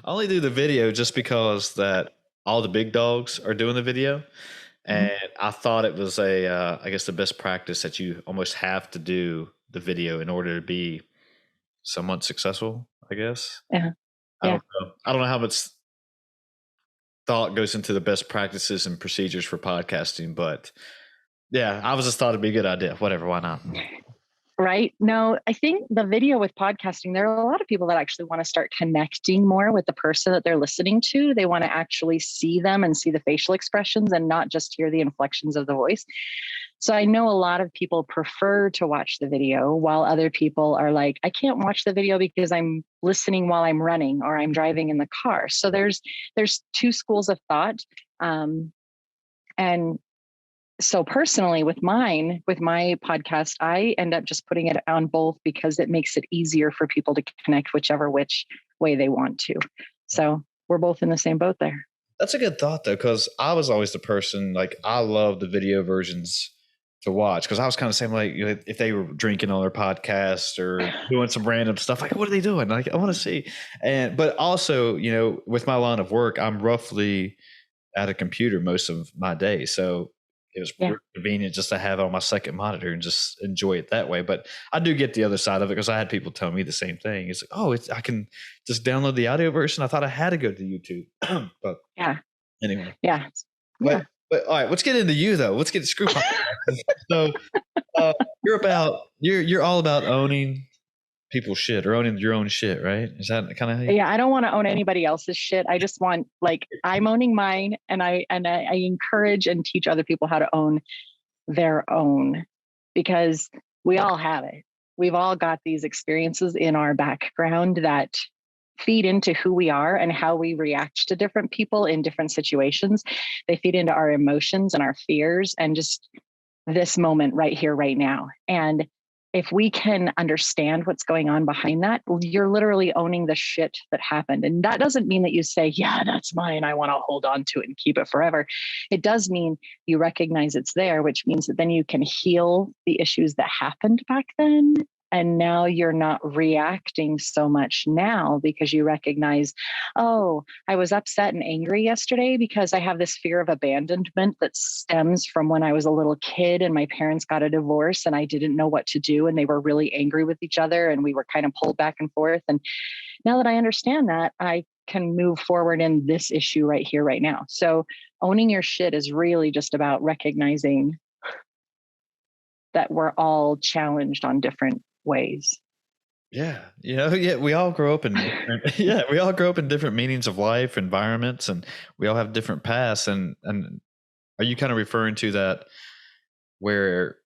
I only do the video just because that all the big dogs are doing the video. Mhm. And I thought it was I guess the best practice that you almost have to do the video in order to be somewhat successful, I guess. Yeah. I Yeah. don't know. I don't know how much thought goes into the best practices and procedures for podcasting, but yeah, I was just thought it'd be a good idea. Whatever, why not? Right. No, I think the video with podcasting, there are a lot of people that actually want to start connecting more with the person that they're listening to. They want to actually see them and see the facial expressions and not just hear the inflections of the voice. So I know a lot of people prefer to watch the video while other people are like, I can't watch the video because I'm listening while I'm running or I'm driving in the car. So there's two schools of thought. And so personally with my podcast, I end up just putting it on both because it makes it easier for people to connect which way they want to. So we're both in the same boat there. That's a good thought though, because I was always the person, like, I love the video versions to watch, because I was kind of saying, like, if they were drinking on their podcast or doing some random stuff, like, what are they doing? Like, I want to see. But also, with my line of work, I'm roughly at a computer most of my day. So it was convenient just to have it on my second monitor and just enjoy it that way. But I do get the other side of it, because I had people tell me the same thing. It's like, I can just download the audio version. I thought I had to go to YouTube. But anyway. Yeah. But all right, let's get into you though. Let's get screw podcasting. So you're all about owning people's shit or owning your own shit, right? Is that kind of how you? Yeah, I don't want to own anybody else's shit. I just want, like, I'm owning mine, and I encourage and teach other people how to own their own, because we all have it. We've all got these experiences in our background that feed into who we are and how we react to different people in different situations. They feed into our emotions and our fears and just this moment right here, right now. And if we can understand what's going on behind that, you're literally owning the shit that happened. And that doesn't mean that you say, yeah, that's mine, I want to hold on to it and keep it forever. It does mean you recognize it's there, which means that then you can heal the issues that happened back then. And now you're not reacting so much now because you recognize, oh, I was upset and angry yesterday because I have this fear of abandonment that stems from when I was a little kid and my parents got a divorce and I didn't know what to do. And they were really angry with each other and we were kind of pulled back and forth. And now that I understand that, I can move forward in this issue right here, right now. So owning your shit is really just about recognizing that we're all challenged on different ways. Yeah. We all grow up in different meanings of life, environments, and we all have different paths. And are you kind of referring to that where,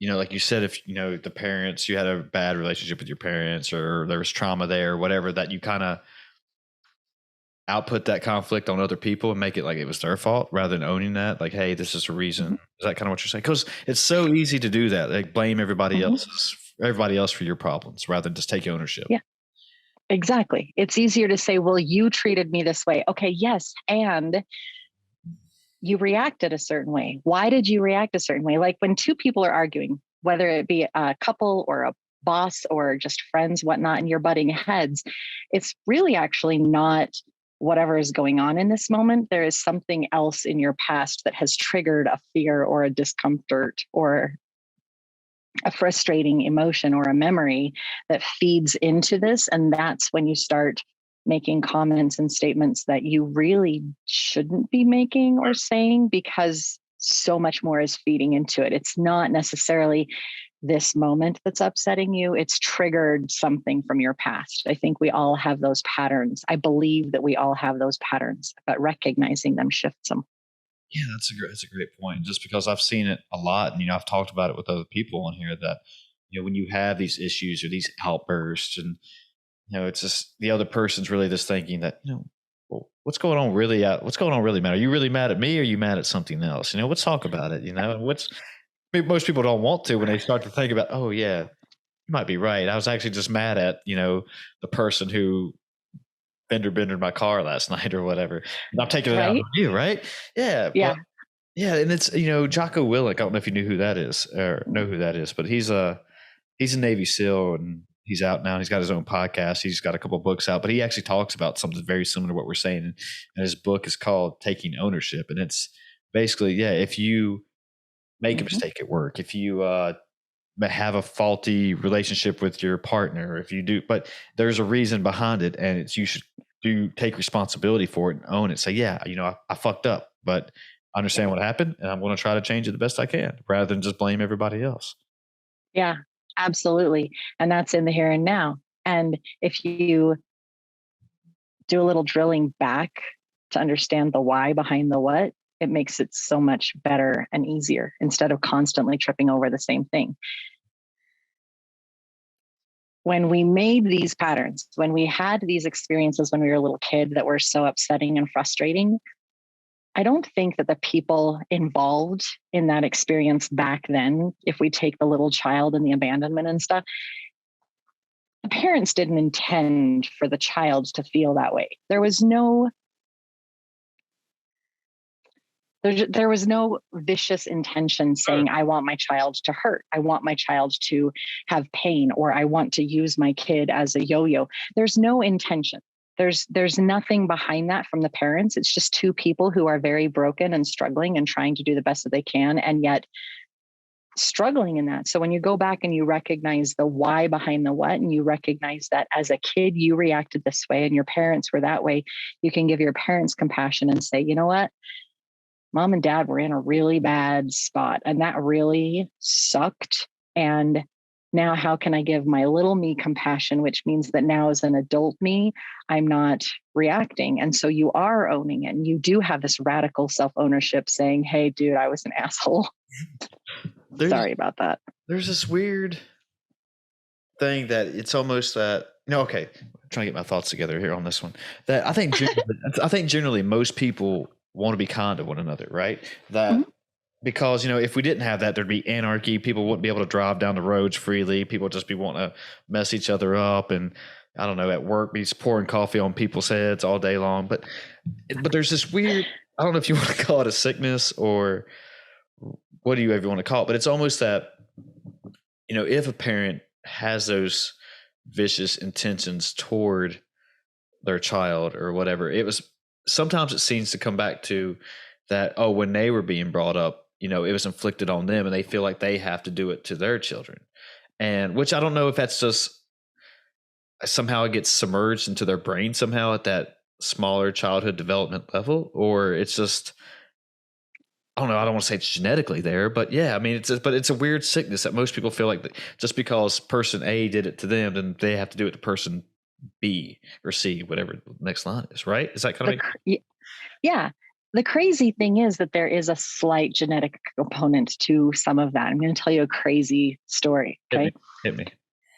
like you said, if, the parents, you had a bad relationship with your parents or there was trauma there or whatever, that you kind of output that conflict on other people and make it like it was their fault rather than owning that, like, hey, this is a reason. Is that kind of what you're saying? Because it's so easy to do that, like blame everybody else for your problems rather than just take ownership. Yeah, exactly. It's easier to say, well, you treated me this way. Okay, yes. And you reacted a certain way. Why did you react a certain way? Like when two people are arguing, whether it be a couple or a boss or just friends, whatnot, and you're butting heads, it's really actually not whatever is going on in this moment. There is something else in your past that has triggered a fear or a discomfort or a frustrating emotion or a memory that feeds into this. And that's when you start making comments and statements that you really shouldn't be making or saying, because so much more is feeding into it. It's not necessarily this moment that's upsetting you. It's triggered something from your past. I think we all have those patterns. I believe that we all have those patterns, but recognizing them shifts them. Yeah, that's a great point. Just because I've seen it a lot, and I've talked about it with other people on here that when you have these issues or these outbursts, and it's just the other person's really just thinking that well, what's going on really mad? Are you really mad at me, or are you mad at something else? Let's talk about it. Most people don't want to when they start to think about, oh yeah, you might be right. I was actually just mad at the person who fender bendered my car last night or whatever. And I'm taking it out on you, right? Yeah. Yeah. And it's, Jocko Willink. I don't know if you knew who that is or know who that is, but he's a Navy SEAL, and he's out now. He's got his own podcast. He's got a couple of books out, but he actually talks about something very similar to what we're saying. And his book is called Taking Ownership. And it's basically, yeah, if you make a mistake at work, if you have a faulty relationship with your partner, if you do, but there's a reason behind it, and it's, you should take responsibility for it and own it. Say, yeah, I fucked up, but I understand what happened, and I'm going to try to change it the best I can, rather than just blame everybody else. Yeah, absolutely. And that's in the here and now. And if you do a little drilling back to understand the why behind the what, it makes it so much better and easier instead of constantly tripping over the same thing. When we made these patterns, when we had these experiences when we were a little kid that were so upsetting and frustrating, I don't think that the people involved in that experience back then, if we take the little child and the abandonment and stuff, the parents didn't intend for the child to feel that way. There was no vicious intention saying, I want my child to hurt. I want my child to have pain, or I want to use my kid as a yo-yo. There's no intention. There's nothing behind that from the parents. It's just two people who are very broken and struggling and trying to do the best that they can, and yet struggling in that. So when you go back and you recognize the why behind the what, and you recognize that as a kid, you reacted this way and your parents were that way, you can give your parents compassion and say, you know what? Mom and dad were in a really bad spot and that really sucked. And now how can I give my little me compassion, which means that now as an adult me, I'm not reacting. And so you are owning it. And you do have this radical self-ownership saying, hey, dude, I was an asshole. Sorry about that. There's this weird thing that it's almost that, okay, I'm trying to get my thoughts together here on this one. That I think generally most people want to be kind to one another, right? That because, if we didn't have that, there'd be anarchy. People wouldn't be able to drive down the roads freely. People would just be wanting to mess each other up. And I don't know, at work, be pouring coffee on people's heads all day long. But there's this weird, I don't know if you want to call it a sickness or what do you ever want to call it, but it's almost that, if a parent has those vicious intentions toward their child or whatever, sometimes it seems to come back to that, when they were being brought up, it was inflicted on them and they feel like they have to do it to their children. And which I don't know if that's just somehow it gets submerged into their brain somehow at that smaller childhood development level, or it's just, I don't know. I don't want to say it's genetically there, but yeah, I mean, it's a weird sickness that most people feel like that just because person A did it to them, then they have to do it to person B or C, whatever the next line is, right? Is that kind of? Yeah. The crazy thing is that there is a slight genetic component to some of that. I'm going to tell you a crazy story. Okay. Hit me.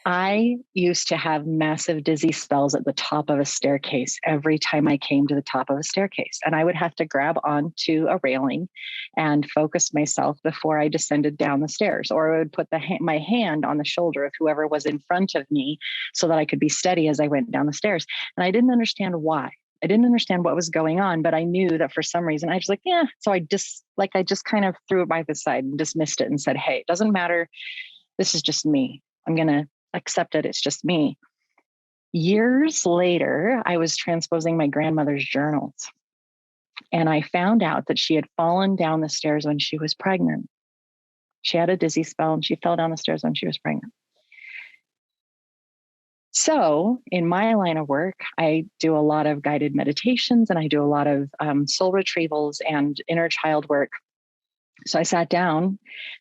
I used to have massive dizzy spells at the top of a staircase every time I came to the top of a staircase. And I would have to grab onto a railing and focus myself before I descended down the stairs. Or I would put my hand on the shoulder of whoever was in front of me so that I could be steady as I went down the stairs. And I didn't understand why. I didn't understand what was going on, but I knew that for some reason I was like, yeah. So I just kind of threw it by the side and dismissed it and said, hey, it doesn't matter. This is just me. I'm going to accept it. It's just me. Years later, I was transposing my grandmother's journals and I found out that she had fallen down the stairs when she was pregnant. She had a dizzy spell and she fell down the stairs when she was pregnant. So in my line of work, I do a lot of guided meditations and I do a lot of soul retrievals and inner child work. So I sat down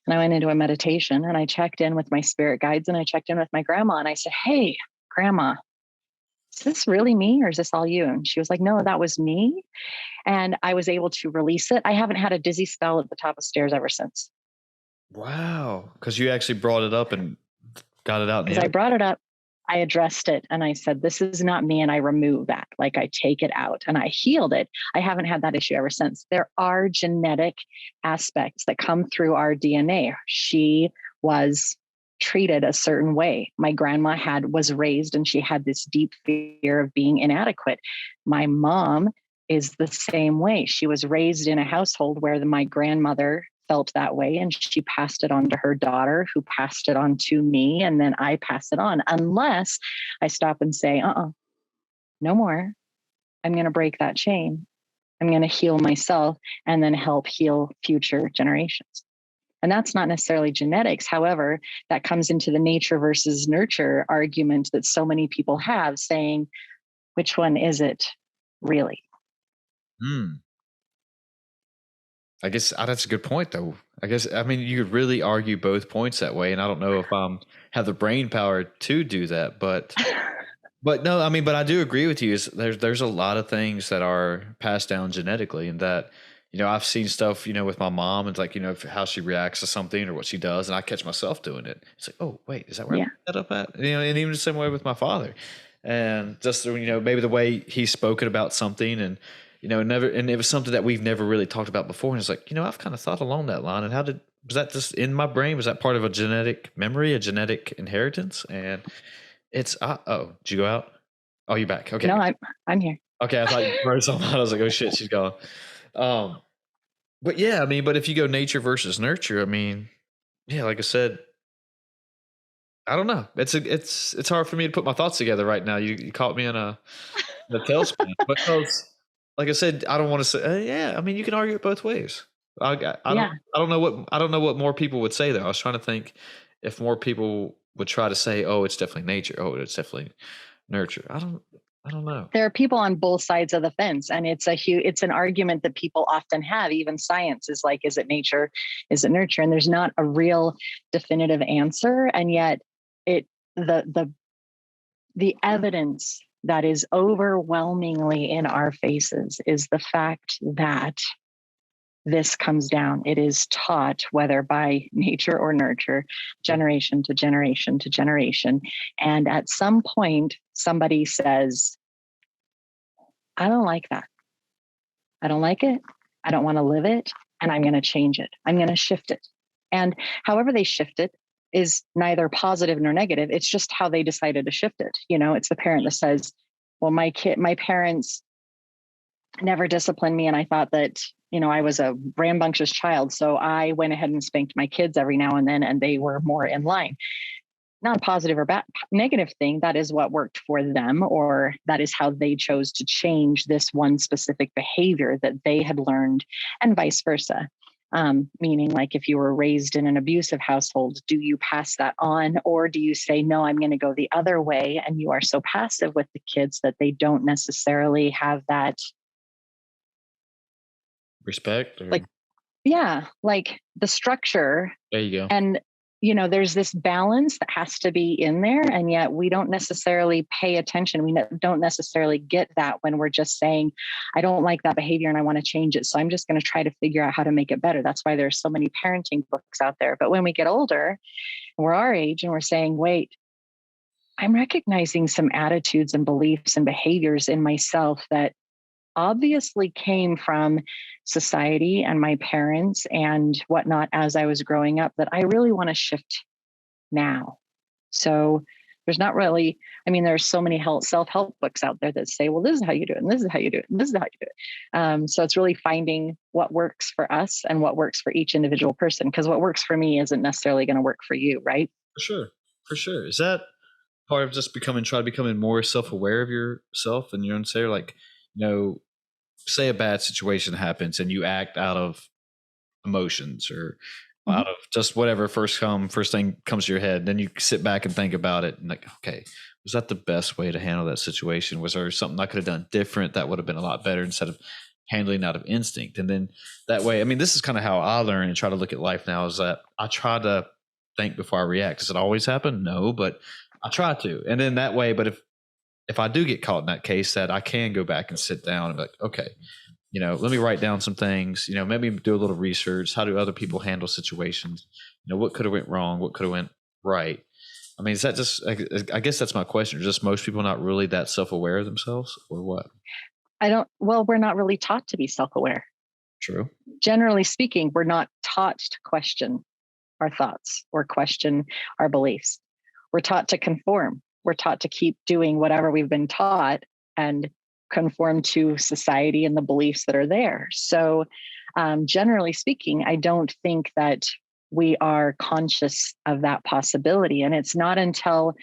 and I went into a meditation and I checked in with my spirit guides and I checked in with my grandma and I said, hey, grandma, is this really me or is this all you? And she was like, no, that was me. And I was able to release it. I haven't had a dizzy spell at the top of stairs ever since. Wow. Because you actually brought it up and got it out. Because I brought it up. I addressed it and I said, this is not me. And I remove that. Like I take it out and I healed it. I haven't had that issue ever since. There are genetic aspects that come through our DNA. She was treated a certain way. My grandma was raised and she had this deep fear of being inadequate. My mom is the same way. She was raised in a household where my grandmother felt that way, and she passed it on to her daughter, who passed it on to me, and then I pass it on, unless I stop and say, no more. I'm going to break that chain. I'm going to heal myself and then help heal future generations. And that's not necessarily genetics. However, that comes into the nature versus nurture argument that so many people have, saying, which one is it really? I guess that's a good point, though. I mean, you could really argue both points that way, and I don't know if I have the brain power to do that, but no, I mean, but I do agree with you. Is there's a lot of things that are passed down genetically, and that I've seen stuff with my mom, and like how she reacts to something or what she does, and I catch myself doing it. It's like, oh wait, is that where I picked that up at? And even the same way with my father, and just maybe the way he's spoken about something, and and it was something that we've never really talked about before, and it's like I've kind of thought along that line, and was that just in my brain? Was that part of a genetic memory, a genetic inheritance? And it's did you go out? Oh, you're back. Okay. No, I'm here. Okay, I thought you wrote something. I was like, oh shit, she's gone. But yeah, I mean, but if you go nature versus nurture, I mean, yeah, like I said, I don't know. It's hard for me to put my thoughts together right now. You caught me in a tailspin because, like I said, I don't want to say. Yeah, I mean, you can argue it both ways. I don't know what more people would say though. I was trying to think if more people would try to say, oh, it's definitely nature. Oh, it's definitely nurture. I don't know. There are people on both sides of the fence, and it's an argument that people often have. Even science is like, is it nature? Is it nurture? And there's not a real definitive answer. And yet the evidence that is overwhelmingly in our faces is the fact that this comes down. It is taught, whether by nature or nurture, generation to generation to generation. And at some point, somebody says, I don't like that. I don't like it. I don't want to live it. And I'm going to change it. I'm going to shift it. And however they shift it is neither positive nor negative. It's just how they decided to shift it. It's the parent that says, well, my parents never disciplined me. And I thought that, I was a rambunctious child. So I went ahead and spanked my kids every now and then, and they were more in line. Not a positive or bad negative thing. That is what worked for them, or that is how they chose to change this one specific behavior that they had learned, and vice versa. Meaning, like, if you were raised in an abusive household, do you pass that on, or do you say, no, I'm going to go the other way? And you are so passive with the kids that they don't necessarily have that respect, like the structure. There you go. And there's this balance that has to be in there. And yet we don't necessarily pay attention. We don't necessarily get that when we're just saying, I don't like that behavior and I want to change it. So I'm just going to try to figure out how to make it better. That's why there's so many parenting books out there. But when we get older, and we're our age, and we're saying, wait, I'm recognizing some attitudes and beliefs and behaviors in myself that obviously came from society and my parents and whatnot as I was growing up, that I really want to shift now. So there's not really, there's so many self-help books out there that say, well, this is how you do it, and this is how you do it, and this is how you do it. So it's really finding what works for us and what works for each individual person, because what works for me isn't necessarily going to work for you, right? For sure. Is that part of just becoming more self-aware of yourself and your own say, like, say a bad situation happens and you act out of emotions or out of just whatever first thing comes to your head. Then you sit back and think about it and like, okay, was that the best way to handle that situation? Was there something I could have done different that would have been a lot better, instead of handling out of instinct? And then that way, this is kind of how I learn and try to look at life now, is that I try to think before I react. Does it always happen? No, but I try to. And then that way, but if I do get caught in that case, that I can go back and sit down and be like, okay, let me write down some things, maybe do a little research. How do other people handle situations? What could have went wrong? What could have went right? Is that just, I guess that's my question. Are just most people not really that self-aware of themselves, or what? We're not really taught to be self-aware. True. Generally speaking, we're not taught to question our thoughts or question our beliefs. We're taught to conform. We're taught to keep doing whatever we've been taught and conform to society and the beliefs that are there. So Generally speaking, I don't think that we are conscious of that possibility. And it's not until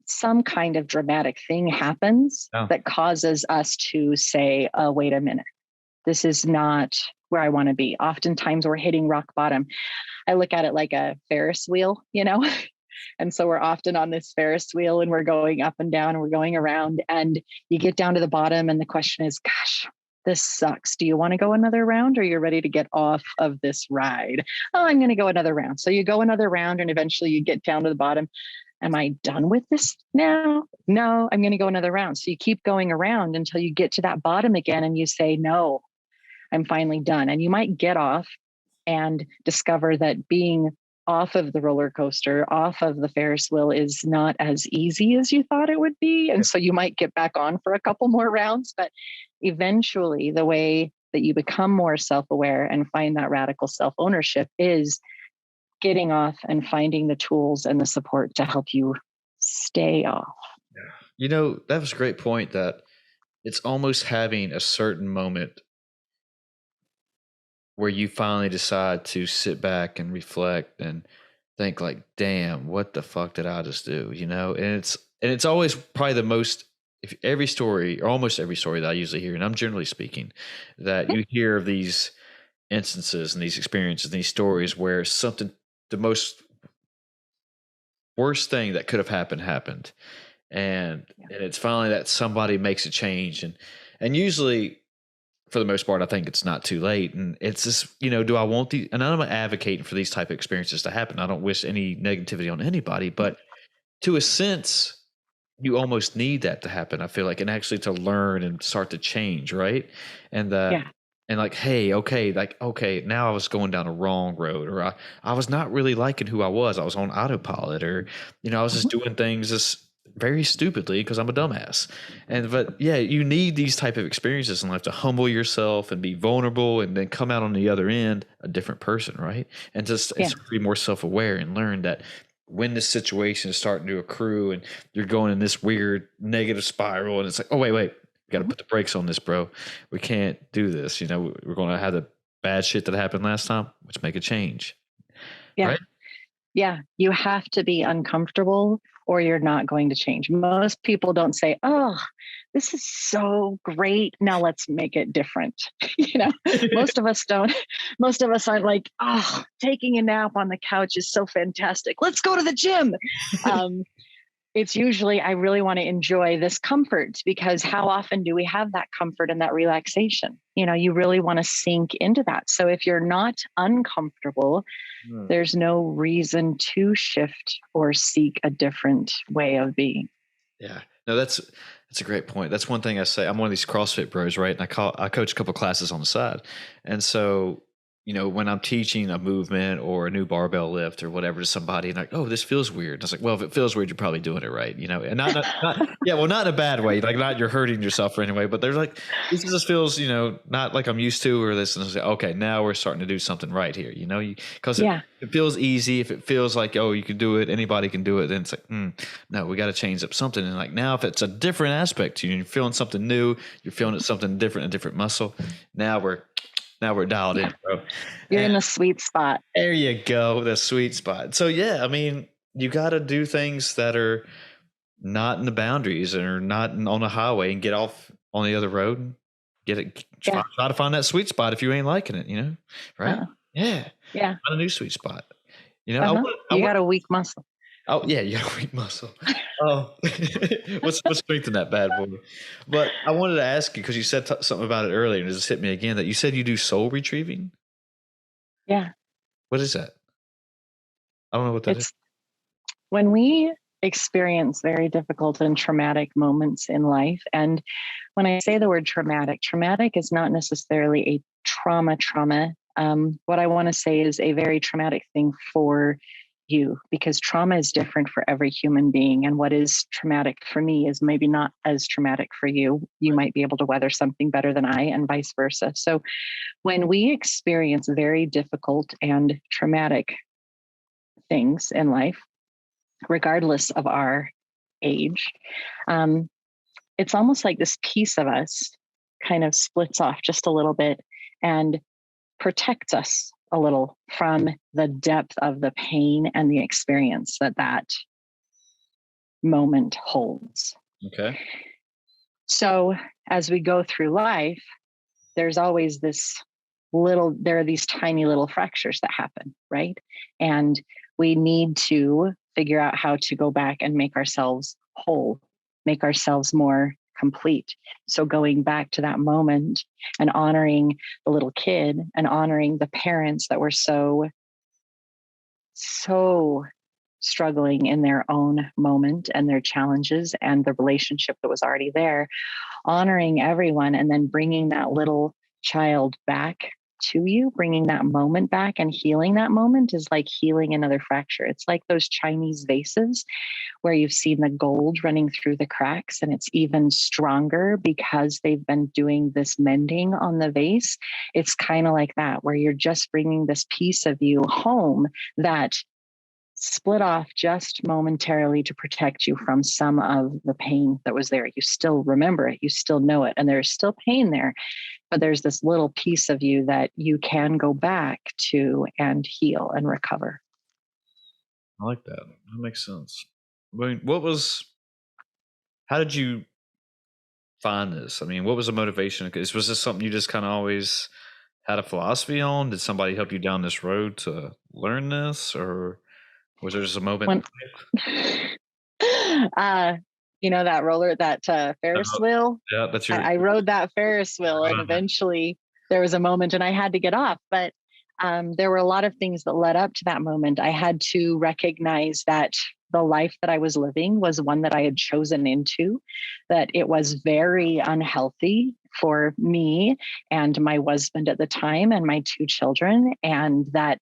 some kind of dramatic thing happens that causes us to say, oh, wait a minute, this is not where I want to be. Oftentimes we're hitting rock bottom. I look at it like a Ferris wheel, And so we're often on this Ferris wheel and we're going up and down and we're going around, and you get down to the bottom and the question is, gosh, this sucks. Do you want to go another round, or you're ready to get off of this ride? Oh, I'm going to go another round. So you go another round and eventually you get down to the bottom. Am I done with this now? No, I'm going to go another round. So you keep going around until you get to that bottom again and you say, no, I'm finally done. And you might get off and discover that being off of the roller coaster, off of the Ferris wheel is not as easy as you thought it would be. And so you might get back on for a couple more rounds, but eventually the way that you become more self-aware and find that radical self-ownership is getting off and finding the tools and the support to help you stay off. That was a great point, that it's almost having a certain moment where you finally decide to sit back and reflect and think like, damn, what the fuck did I just do? And it's always probably the most, if every story or almost every story that I usually hear, and I'm generally speaking, that you hear of these instances and these experiences and these stories where something, the most worst thing that could have happened. And it's finally that somebody makes a change. And usually, for the most part, I think it's not too late. And it's just, do I want and I'm advocating for these type of experiences to happen. I don't wish any negativity on anybody, but to a sense, you almost need that to happen, I feel like, and actually to learn and start to change. Right. And and like, hey, okay, now I was going down a wrong road, or I was not really liking who I was. I was on autopilot, or, I was just doing things just very stupidly because I'm a dumbass. But yeah, you need these type of experiences in life to humble yourself and be vulnerable, and then come out on the other end a different person, right? And just be more self-aware and learn that when this situation is starting to accrue and you're going in this weird negative spiral, and it's like, oh, wait, we got to put the brakes on this, bro. We can't do this. We're going to have the bad shit that happened last time. Let's make a change. Yeah. Right? Yeah. You have to be uncomfortable or you're not going to change. Most people don't say, oh, this is so great, now let's make it different. Most of us don't. Most of us aren't like, oh, taking a nap on the couch is so fantastic, let's go to the gym. It's usually, I really want to enjoy this comfort, because how often do we have that comfort and that relaxation? You really want to sink into that. So if you're not uncomfortable, there's no reason to shift or seek a different way of being. Yeah, no, that's a great point. That's one thing I say. I'm one of these CrossFit bros, right? And I coach a couple classes on the side. And so, when I'm teaching a movement or a new barbell lift or whatever to somebody, and like, oh, this feels weird. And I was like, well, if it feels weird, you're probably doing it right, and not yeah, well, not in a bad way, like not you're hurting yourself or anyway, but there's like, this just feels, not like I'm used to, or this, and I was like, okay, now we're starting to do something right here, because it feels easy. If it feels like, oh, you can do it, anybody can do it, then it's like, no, we got to change up something. And like, now if it's a different aspect to you, you're feeling something new, you're feeling something different, a different muscle, now we're dialed in, bro. You're in the sweet spot. There you go, the sweet spot. So yeah, I mean, you got to do things that are not in the boundaries or not on the highway, and get off on the other road and get it. Try to find that sweet spot if you ain't liking it, right? Yeah. Find a new sweet spot. You got a weak muscle. Oh yeah, you got a weak muscle. Oh, let's strengthen that bad boy. But I wanted to ask you, because you said something about it earlier, and it just hit me again, that you said you do soul retrieving. Yeah. What is that? I don't know what that is. When we experience very difficult and traumatic moments in life, and when I say the word traumatic is not necessarily a trauma. What I want to say is a very traumatic thing for you, because trauma is different for every human being. And what is traumatic for me is maybe not as traumatic for you. You might be able to weather something better than I, and vice versa. So when we experience very difficult and traumatic things in life, regardless of our age, it's almost like this piece of us kind of splits off just a little bit and protects us a little from the depth of the pain and the experience that that moment holds. Okay. So as we go through life, there's always there are these tiny little fractures that happen, right? And we need to figure out how to go back and make ourselves whole, make ourselves more complete. So going back to that moment and honoring the little kid and honoring the parents that were so struggling in their own moment and their challenges and the relationship that was already there, honoring everyone and then bringing that little child back to you, bringing that moment back and healing that moment is like healing another fracture. It's like those Chinese vases where you've seen the gold running through the cracks and it's even stronger because they've been doing this mending on the vase. It's kind of like that, where you're just bringing this piece of you home that split off just momentarily to protect you from some of the pain that was there. You still remember it, you still know it, and there's still pain there, but there's this little piece of you that you can go back to and heal and recover. I like that. That makes sense. I mean, how did you find this? I mean, what was the motivation? Was this something you just kind of always had a philosophy on? Did somebody help you down this road to learn this, or was there just a moment? When, that Ferris wheel. Yeah, that's your. I rode that Ferris wheel, and eventually there was a moment, and I had to get off. But there were a lot of things that led up to that moment. I had to recognize that the life that I was living was one that I had chosen into, that it was very unhealthy for me and my husband at the time and my two children, and that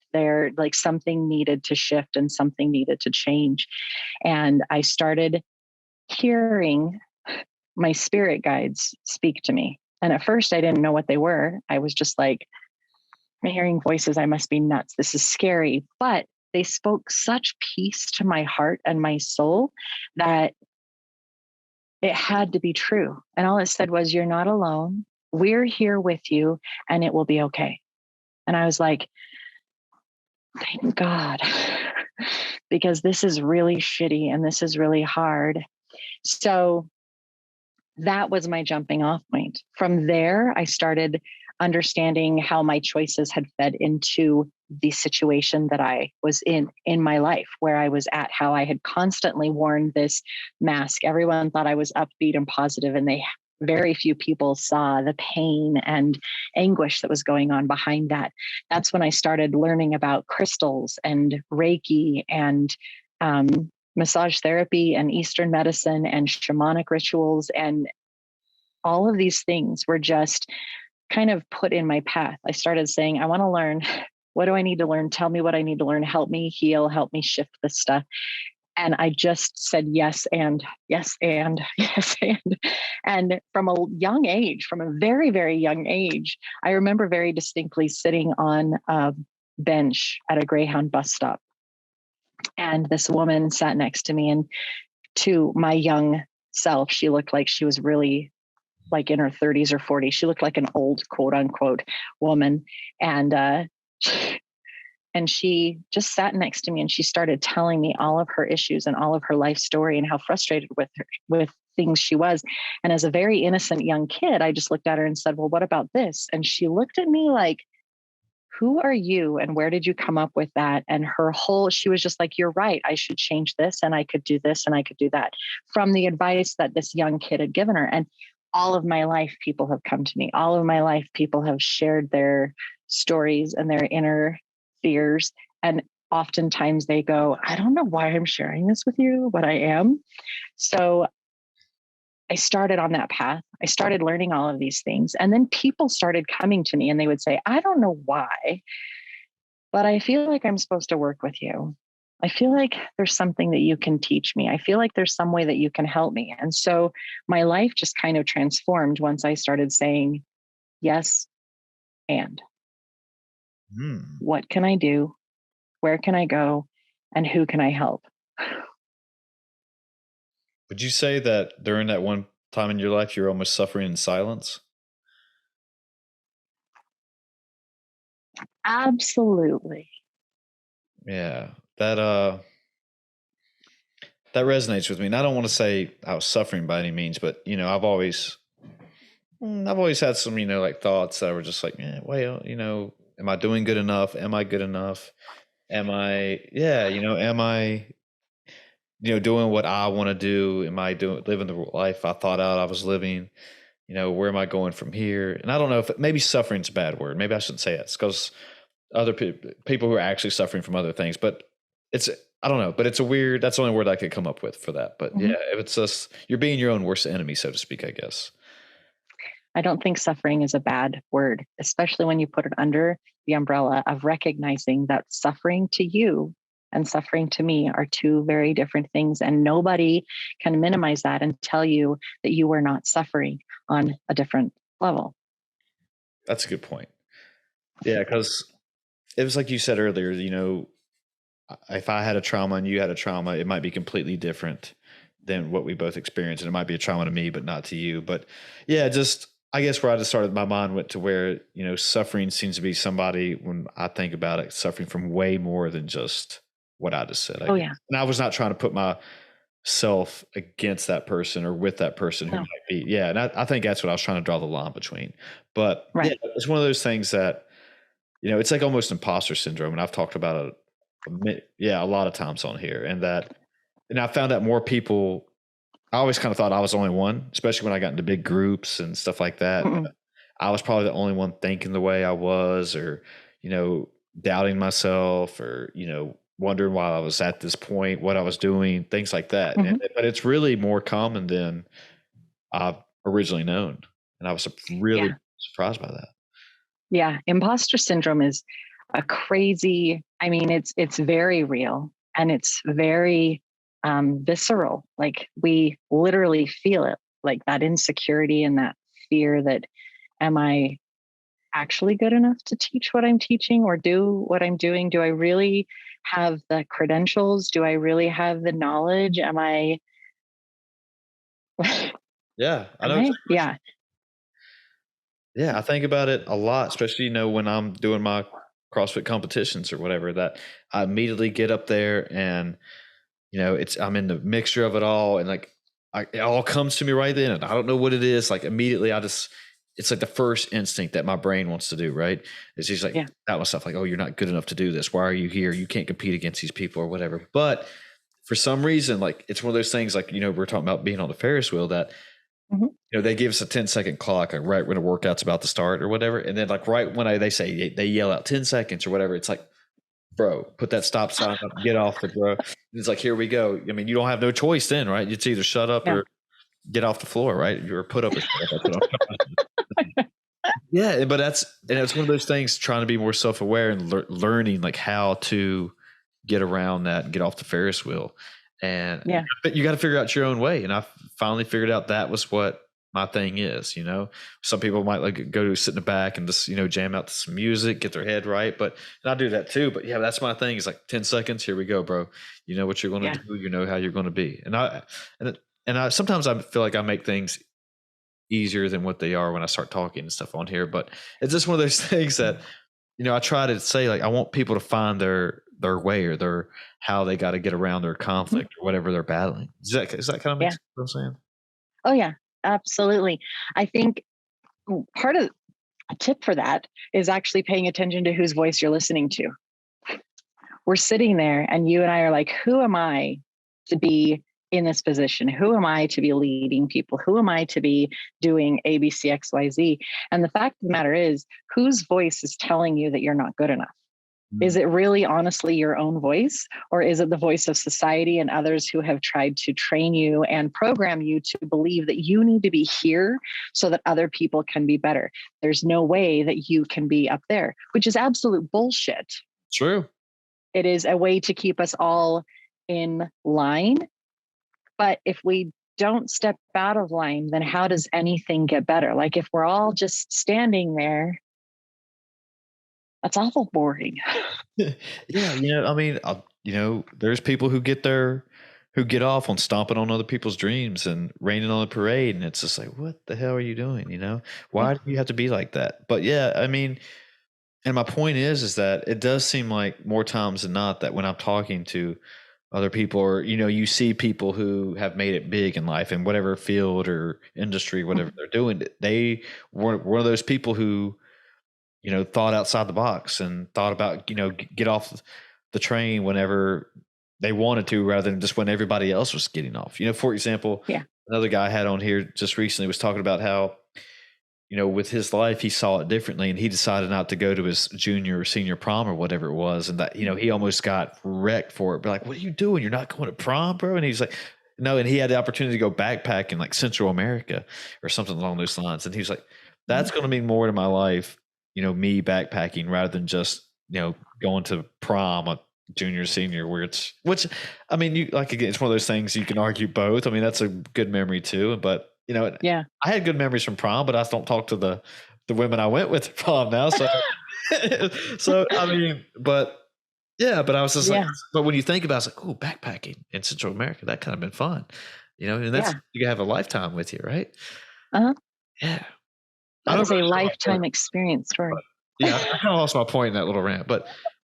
something needed to shift and something needed to change. And I started hearing my spirit guides speak to me. And at first I didn't know what they were. I was just like, I'm hearing voices. I must be nuts. This is scary. But they spoke such peace to my heart and my soul that it had to be true. And all it said was, you're not alone. We're here with you and it will be okay. And I was like, thank God, because this is really shitty and this is really hard. So that was my jumping off point. From there, I started understanding how my choices had fed into the situation that I was in my life, where I was at, how I had constantly worn this mask. Everyone thought I was upbeat and positive, and very few people saw the pain and anguish that was going on behind that. That's when I started learning about crystals and Reiki and massage therapy and Eastern medicine and shamanic rituals. And all of these things were just kind of put in my path. I started saying, I want to learn. What do I need to learn? Tell me what I need to learn. Help me heal. Help me shift this stuff. And I just said yes and yes and yes and. And from a young age, from a very, very young age, I remember very distinctly sitting on a bench at a Greyhound bus stop. And this woman sat next to me, and to my young self, she looked like she was really like in her 30s or 40s. She looked like an old, quote unquote, woman. And she just sat next to me, and she started telling me all of her issues and all of her life story and how frustrated with things she was. And as a very innocent young kid, I just looked at her and said, well, what about this? And she looked at me like, who are you and where did you come up with that? And she was just like, you're right. I should change this and I could do this and I could do that, from the advice that this young kid had given her. And all of my life, people have come to me. All of my life, people have shared their stories and their inner fears. And oftentimes they go, I don't know why I'm sharing this with you, but I am. So I started on that path. I started learning all of these things. And then people started coming to me and they would say, I don't know why, but I feel like I'm supposed to work with you. I feel like there's something that you can teach me. I feel like there's some way that you can help me. And so my life just kind of transformed once I started saying, yes, and what can I do? Where can I go? And who can I help? Would you say that during that one time in your life, you're almost suffering in silence? Absolutely. Yeah. That resonates with me. And I don't want to say I was suffering by any means, but I've always had some, like thoughts that were just like, well, am I doing good enough? Am I good enough? Am I, doing what I want to do? Am I living the life I thought out I was living? Where am I going from here? And I don't know if maybe suffering's a bad word. Maybe I shouldn't say it. It's because other people who are actually suffering from other things, but it's, I don't know, but it's a weird, that's the only word I could come up with for that. But Mhm. yeah, if it's just, you're being your own worst enemy, so to speak, I guess. I don't think suffering is a bad word, especially when you put it under the umbrella of recognizing that suffering to you and suffering to me are two very different things. And nobody can minimize that and tell you that you were not suffering on a different level. That's a good point. Yeah. Because it was like you said earlier, if I had a trauma and you had a trauma, it might be completely different than what we both experienced. And it might be a trauma to me, but not to you. But yeah, just, I guess where I just started, my mind went to where, suffering seems to be somebody, when I think about it, suffering from way more than just what I just said, I Oh, guess. yeah. And I was not trying to put myself against that person or with that person who No. might be. Yeah. And I think that's what I was trying to draw the line between. But yeah, Right. it's one of those things that, it's like almost imposter syndrome. And I've talked about it, a lot of times on here. And I found out more people, I always kind of thought I was the only one, especially when I got into big groups and stuff like that. Mm-mm. I was probably the only one thinking the way I was, or, doubting myself, or, wondering why I was at this point, what I was doing, things like that. Mhm. But it's really more common than I've originally known. And I was really Yeah. surprised by that. Yeah. Imposter syndrome is a crazy, I mean, it's very real and it's very visceral. Like we literally feel it, like that insecurity and that fear that, am I actually good enough to teach what I'm teaching or do what I'm doing? Do I really have the credentials? Do I really have the knowledge? Am I Yeah, I am know I? exactly what you. Yeah. Yeah, I think about it a lot, especially, when I'm doing my CrossFit competitions or whatever, that I immediately get up there and, I'm in the mixture of it all. And like, it all comes to me right then. And I don't know what it is. Like immediately it's like the first instinct that my brain wants to do, right? It's just like Yeah. that was stuff like, oh, you're not good enough to do this. Why are you here? You can't compete against these people or whatever. But for some reason, like it's one of those things like, we're talking about being on the Ferris wheel that, Mhm. they give us a 10-second clock, like right when a workout's about to start or whatever. And then like right when they say they yell out 10 seconds or whatever, it's like, bro, put that stop sign up, get off the bro. And it's like, here we go. I mean, you don't have no choice then, right? It's either shut up Yeah. or get off the floor, right? You're put up or shut up. That's what I'm Yeah, but it's one of those things, trying to be more self-aware and learning like how to get around that and get off the Ferris wheel. And Yeah. you got to figure out your own way. And I finally figured out that was what my thing is. Some people might like go to sit in the back and just, jam out to some music, get their head right. But and I do that too. But yeah, that's my thing. It's like 10 seconds. Here we go, bro. You know what you're going to Yeah. do. You know how you're going to be. And I sometimes I feel like I make things easier than what they are when I start talking and stuff on here. But it's just one of those things that, I try to say, like, I want people to find their way or their how they got to get around their Mhm. conflict or whatever they're battling. Does that kind of make Yeah. sense what I'm saying? Oh, yeah. Absolutely. I think part of a tip for that is actually paying attention to whose voice you're listening to. We're sitting there and you and I are like, who am I to be in this position? Who am I to be leading people? Who am I to be doing A, B, C, X, Y, Z? And the fact of the matter is, whose voice is telling you that you're not good enough? Is Mm. it really honestly your own voice, or is it the voice of society and others who have tried to train you and program you to believe that you need to be here so that other people can be better? There's no way that you can be up there, which is absolute bullshit. True. It is a way to keep us all in line. But if we don't step out of line, then how does anything get better? Like if we're all just standing there, that's awful boring. Yeah, I mean, there's people who get off on stomping on other people's dreams and raining on the parade, and it's just like, what the hell are you doing? Yeah. Why do you have to be like that? But yeah, I mean, And my point is that it does seem like more times than not that when I'm talking to other people, or you see people who have made it big in life in whatever field or industry, whatever they're doing, they were one of those people who thought outside the box and thought about get off the train whenever they wanted to, rather than just when everybody else was getting off. For example, Yeah. another guy I had on here just recently was talking about how with his life, he saw it differently, and he decided not to go to his junior or senior prom or whatever it was. And that, he almost got wrecked for it. But like, what are you doing? You're not going to prom, bro? And he's like, no. And he had the opportunity to go backpack in like Central America or something along those lines. And he was like, that's going to mean more to my life, me backpacking rather than just, going to prom, a junior, senior, which, I mean, again, it's one of those things you can argue both. I mean, that's a good memory too. But Yeah. I had good memories from prom, but I don't talk to the women I went with to prom now. So, so I mean, but yeah, but I was just like, but when you think about it, it's like, oh, backpacking in Central America, that kind of been fun, and that's, you can have a lifetime with you, right? Uh-huh. Yeah. That's a lifetime experience, Tori. Yeah, I kind of lost my point in that little rant, but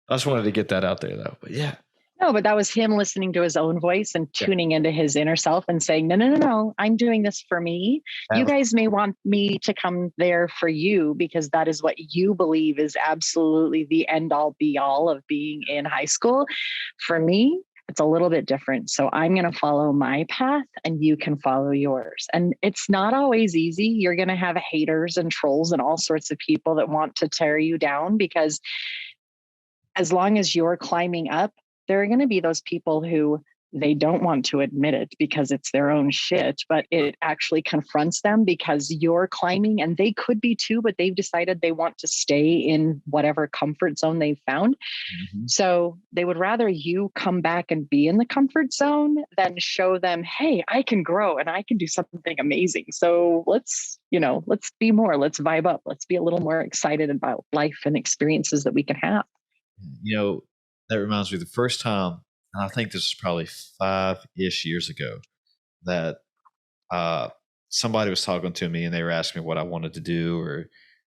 I just wanted to get that out there though. But yeah. No, but that was him listening to his own voice and tuning into his inner self and saying, no, I'm doing this for me. You guys may want me to come there for you because that is what you believe is absolutely the end all be all of being in high school. For me, it's a little bit different. So I'm going to follow my path and you can follow yours. And it's not always easy. You're going to have haters and trolls and all sorts of people that want to tear you down, because as long as you're climbing up, there are going to be those people who they don't want to admit it because it's their own shit, but it actually confronts them because you're climbing, and they could be too, but they've decided they want to stay in whatever comfort zone they've found. Mm-hmm. So they would rather you come back and be in the comfort zone than show them, hey, I can grow and I can do something amazing. So let's be more, let's vibe up. Let's be a little more excited about life and experiences that we can have. That reminds me of the first time, and I think this is probably 5-ish years ago, that somebody was talking to me and they were asking me what I wanted to do, or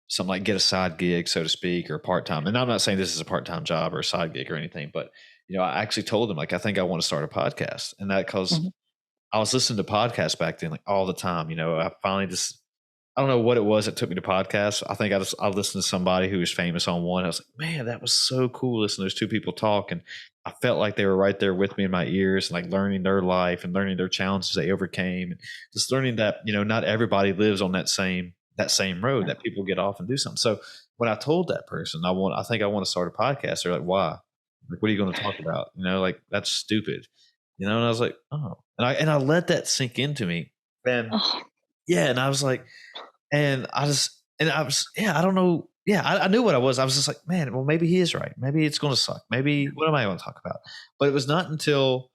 something like get a side gig, so to speak, or part-time. And I'm not saying this is a part-time job or a side gig or anything, but I actually told them, like, I think I want to start a podcast. And that because I was listening to podcasts back then, like all the time. I finally just, I don't know what it was that took me to podcasts. I think I listened to somebody who was famous on one. I was like, man, that was so cool listening to those two people talk. And I felt like they were right there with me in my ears, and like learning their life and learning their challenges they overcame, and just learning that, not everybody lives on that same road, that people get off and do something. So when I told that person, I think I want to start a podcast, they're like, why? Like, what are you going to talk about? Like, that's stupid. And I was like, oh, and I let that sink into me. And yeah. And I was like, I don't know. Yeah, I knew what I was. I was just like, man, well, maybe he is right. Maybe it's going to suck. Maybe what am I going to talk about? But it was not until,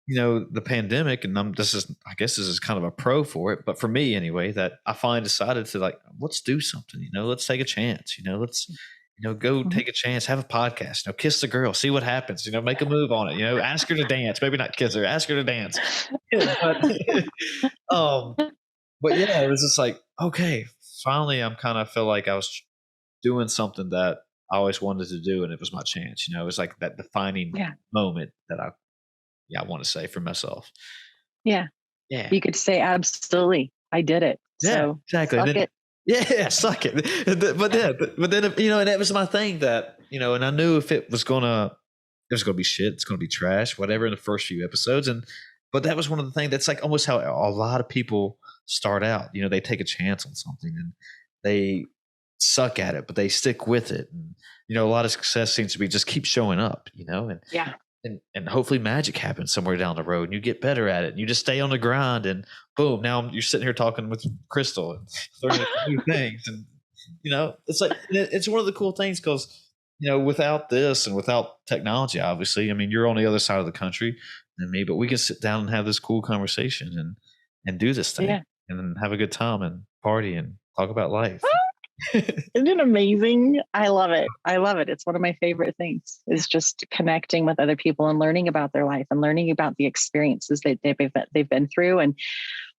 the pandemic, and I guess this is kind of a pro for it, but for me anyway, that I finally decided to, like, let's do something, let's take a chance, let's, go take a chance, have a podcast, kiss the girl, see what happens, make a move on it, ask her to dance, maybe not kiss her, ask her to dance. But yeah, it was just like, okay, finally, feel like I was doing something that I always wanted to do, and it was my chance. It was like that defining moment that I want to say for myself. Yeah. Yeah. You could say, absolutely, I did it. Yeah, so exactly. Suck it. Yeah, suck it. But then, and that was my thing, that, and I knew if it was going to be shit, it's going to be trash, whatever, in the first few episodes. But that was one of the things, that's like almost how a lot of people start out. They take a chance on something and they suck at it, but they stick with it. And, a lot of success seems to be just keep showing up, and hopefully magic happens somewhere down the road and you get better at it and you just stay on the grind, and boom, now you're sitting here talking with Krystal and learning new things. And, it's like, it's one of the cool things because, without this and without technology, obviously, I mean, you're on the other side of the country than me, but we can sit down and have this cool conversation and do this thing and have a good time and party and talk about life. Isn't it amazing? I love it. It's one of my favorite things, is just connecting with other people and learning about their life and learning about the experiences that they've been through and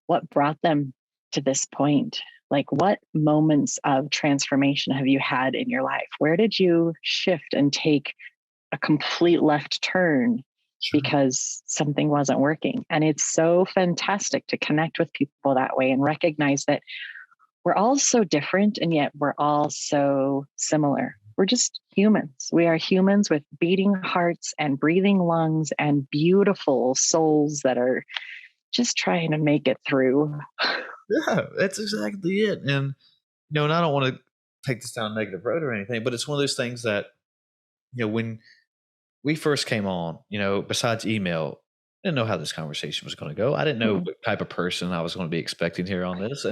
what brought them to this point. Like, what moments of transformation have you had in your life? Where did you shift and take a complete left turn Sure. because something wasn't working? And it's so fantastic to connect with people that way and recognize that we're all so different and yet we're all so similar. We're just humans. We are humans with beating hearts and breathing lungs and beautiful souls that are just trying to make it through. Yeah, that's exactly it. And and I don't want to take this down a negative road or anything, but it's one of those things that when we first came on, besides email, I didn't know how this conversation was going to go. I didn't know Mm-mm. what type of person I was going to be expecting here on this,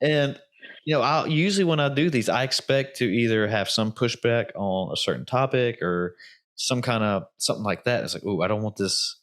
and I usually when I do these, I expect to either have some pushback on a certain topic or some kind of something like that. It's like, oh, I don't want this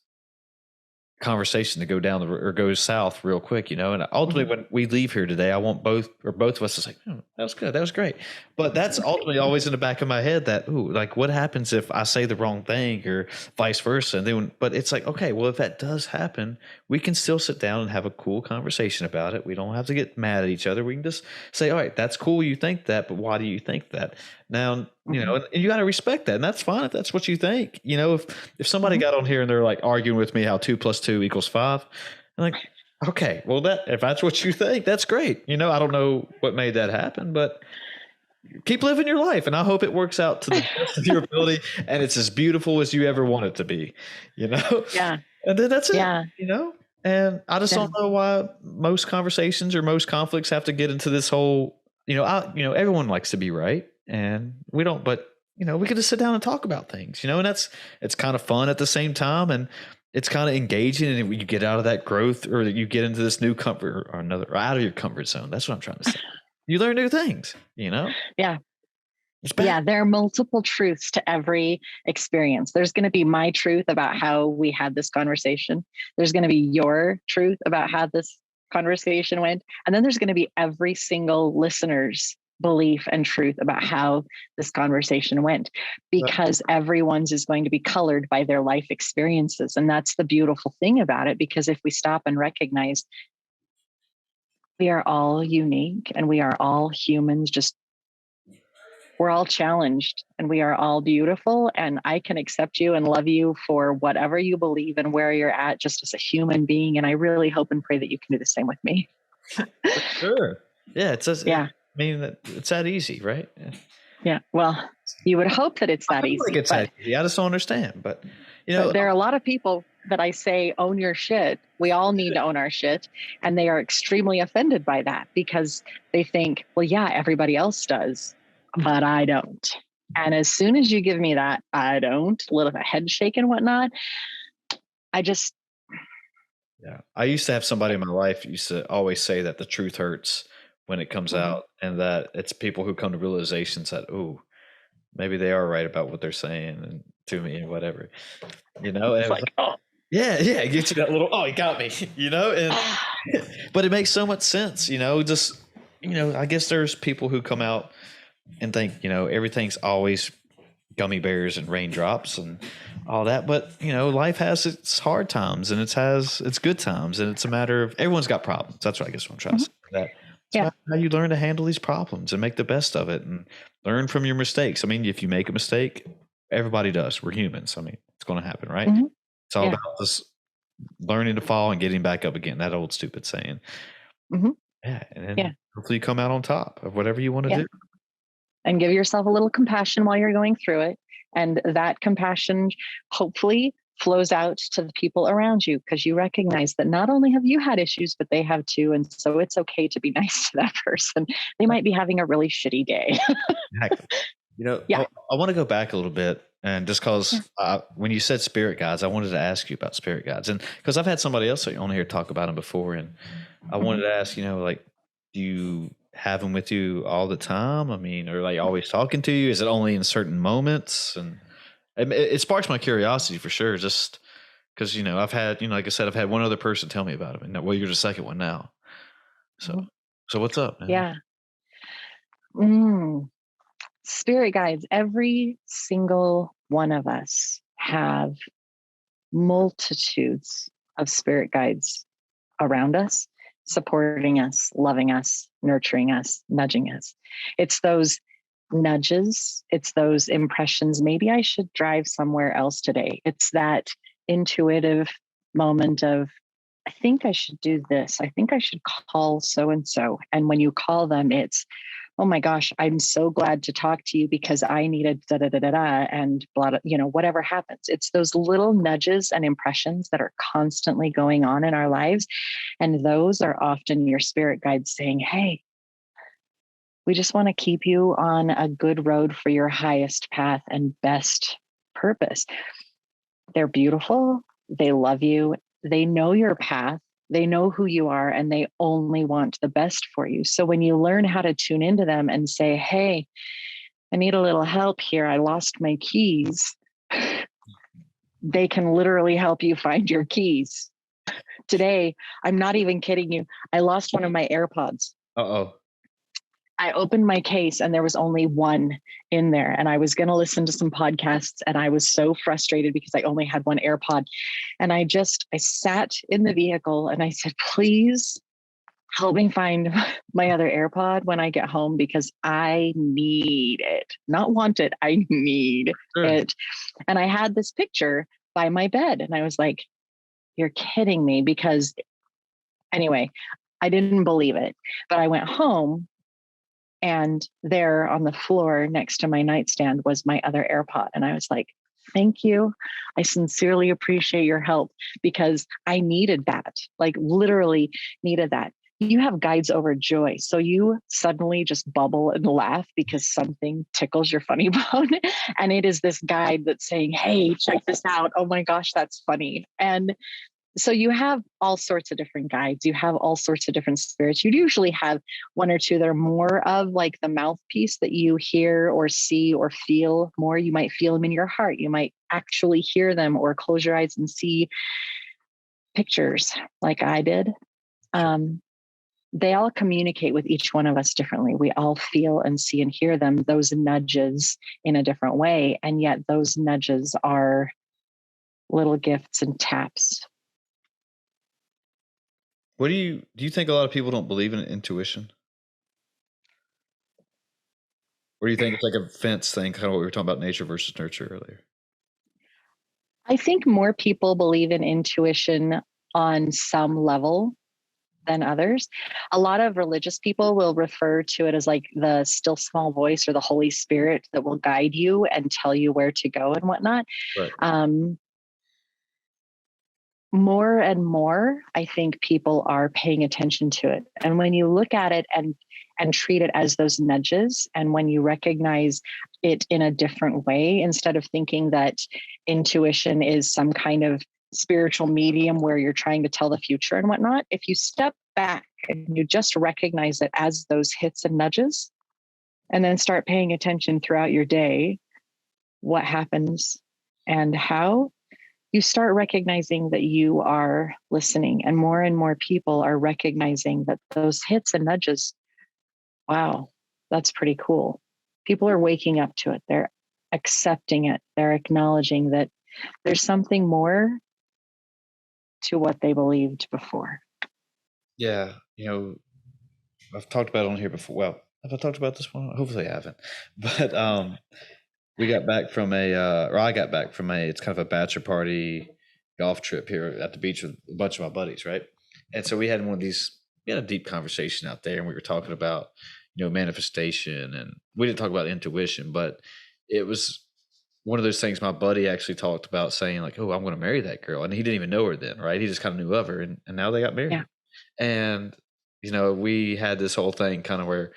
conversation to go down or go south real quick, and ultimately Mhm. when we leave here today, I want both of us to say, "Oh, that was good, that was great." But that's ultimately always in the back of my head that, ooh, like what happens if I say the wrong thing or vice versa? And then, but it's like, okay, well, if that does happen, we can still sit down and have a cool conversation about it. We don't have to get mad at each other. We can just say, all right, that's cool, you think that, but why do you think that? Now, Mhm. and you got to respect that, and that's fine if that's what you think. If somebody Mhm. got on here and they're like arguing with me how 2 + 2 = 5, I'm like, okay, well, that if that's what you think, that's great. I don't know what made that happen, but keep living your life, and I hope it works out to the best of your ability, and it's as beautiful as you ever want it to be. You know, Yeah. and then that's it. Yeah. And I just don't Yeah. know why most conversations or most conflicts have to get into this whole. Everyone likes to be right, and we don't. But we could just sit down and talk about things. And it's kind of fun at the same time, and it's kind of engaging. And you get out of that growth, or you get into this new comfort or another, or out of your comfort zone. That's what I'm trying to say. You learn new things. Yeah. It's bad. Yeah, there are multiple truths to every experience. There's going to be my truth about how we had this conversation. There's going to be your truth about how this conversation went. And then there's going to be every single listener's belief and truth about how this conversation went, Right. because everyone's is going to be colored by their life experiences. And that's the beautiful thing about it, because if we stop and recognize we are all unique and we are all humans, just we're all challenged and we are all beautiful, and I can accept you and love you for whatever you believe and where you're at just as a human being. And I really hope and pray that you can do the same with me. For sure. Yeah, it's just, I Yeah. mean, it's that easy, right? Yeah. Yeah. Well, you would hope that it's I that feel like easy, it's that easy. I just don't understand. But there are a lot of people that I say, own your shit. We all need to own our shit. And they are extremely offended by that because they think, well, yeah, everybody else does, but I don't. And as soon as you give me that, I don't, a little bit head shake and whatnot, I just, yeah, I used to have somebody in my life used to always say that the truth hurts when it comes mhm. out, and that it's people who come to realizations that, oh, maybe they are right about what they're saying and to me and whatever. And It's it was like, like, oh, yeah, it gets you that little, oh, he got me, and but it makes so much sense, just I guess there's people who come out and think, everything's always gummy bears and raindrops and all that. But life has its hard times and it has its good times, and it's a matter of everyone's got problems. That's what I guess what I'm trying to mhm. say. That it's Yeah. about how you learn to handle these problems and make the best of it and learn from your mistakes. I mean, if you make a mistake, everybody does. We're humans. I mean, it's going to happen, right? Mhm. It's all Yeah. about this learning to fall and getting back up again. That old stupid saying. Mhm. Yeah, and Yeah. then hopefully you come out on top of whatever you want to Yeah. do. And give yourself a little compassion while you're going through it. And that compassion hopefully flows out to the people around you, because you recognize that not only have you had issues, but they have too. And so it's okay to be nice to that person. They might be having a really shitty day. Exactly. Yeah. I want to go back a little bit, and just Yeah. because when you said spirit guides, I wanted to ask you about spirit guides, and because I've had somebody else on here talk about them before, and I wanted Mhm. to ask, like, do you have them with you all the time? I mean, are they always talking to you? Is it only in certain moments? And it sparks my curiosity for sure, just because I've had like I said, I've had one other person tell me about them, and well, you're the second one now. So, Mhm. so what's up, man? Yeah. Mm. Spirit guides, every single one of us have multitudes of spirit guides around us. supporting us, loving us, nurturing us, nudging us. It's those nudges, it's those impressions. Maybe I should drive somewhere else today. It's that intuitive moment of, I think I should do this. I think I should call so and so. And when you call them, it's, oh my gosh, I'm so glad to talk to you because I needed da da da da da and blah, whatever happens. It's those little nudges and impressions that are constantly going on in our lives. And those are often your spirit guides saying, hey, we just want to keep you on a good road for your highest path and best purpose. They're beautiful. They love you. They know your path. They know who you are, and they only want the best for you. So when you learn how to tune into them and say, hey, I need a little help here. I lost my keys. They can literally help you find your keys. Today, I'm not even kidding you. I lost one of my AirPods. Uh-oh. I opened my case and there was only one in there. And I was going to listen to some podcasts and I was so frustrated because I only had one AirPod. And I sat in the vehicle and I said, please help me find my other AirPod when I get home because I need it. Not want it, I need it. And I had this picture by my bed and I was like, you're kidding me, because anyway, I didn't believe it. But I went home and there on the floor next to my nightstand was my other AirPod. And I was like, thank you. I sincerely appreciate your help because I needed that, like literally needed that. You have guides over joy. So you suddenly just bubble and laugh because something tickles your funny bone. And it is this guide that's saying, hey, check this out. Oh my gosh, that's funny. And so you have all sorts of different guides. You have all sorts of different spirits. You'd usually have one or two that are more of like the mouthpiece that you hear or see or feel more. You might feel them in your heart. You might actually hear them or close your eyes and see pictures like I did. They all communicate with each one of us differently. We all feel and see and hear them, those nudges in a different way. And yet those nudges are little gifts and taps. What do you think a lot of people don't believe in intuition? Or do you think it's like a fence thing, kind of what we were talking about, nature versus nurture earlier? I think more people believe in intuition on some level than others. A lot of religious people will refer to it as like the still small voice or the Holy Spirit that will guide you and tell you where to go and whatnot. Right. More and more, I think people are paying attention to it. And when you look at it and treat it as those nudges, and when you recognize it in a different way, instead of thinking that intuition is some kind of spiritual medium where you're trying to tell the future and whatnot, if you step back and you just recognize it as those hits and nudges, and then start paying attention throughout your day, what happens and how, you start recognizing that you are listening, and more people are recognizing that those hits and nudges, wow, that's pretty cool. People are waking up to it. They're accepting it. They're acknowledging that there's something more to what they believed before. Yeah. I've talked about it on here before. Well, have I talked about this one? Hopefully I haven't. But we got back from I got back from it's kind of a bachelor party golf trip here at the beach with a bunch of my buddies, right? And so we had a deep conversation out there, and we were talking about, manifestation, and we didn't talk about intuition, but it was one of those things my buddy actually talked about, saying like, oh, I'm going to marry that girl. And he didn't even know her then, right? He just kind of knew of her, and now they got married. Yeah. And, we had this whole thing kind of where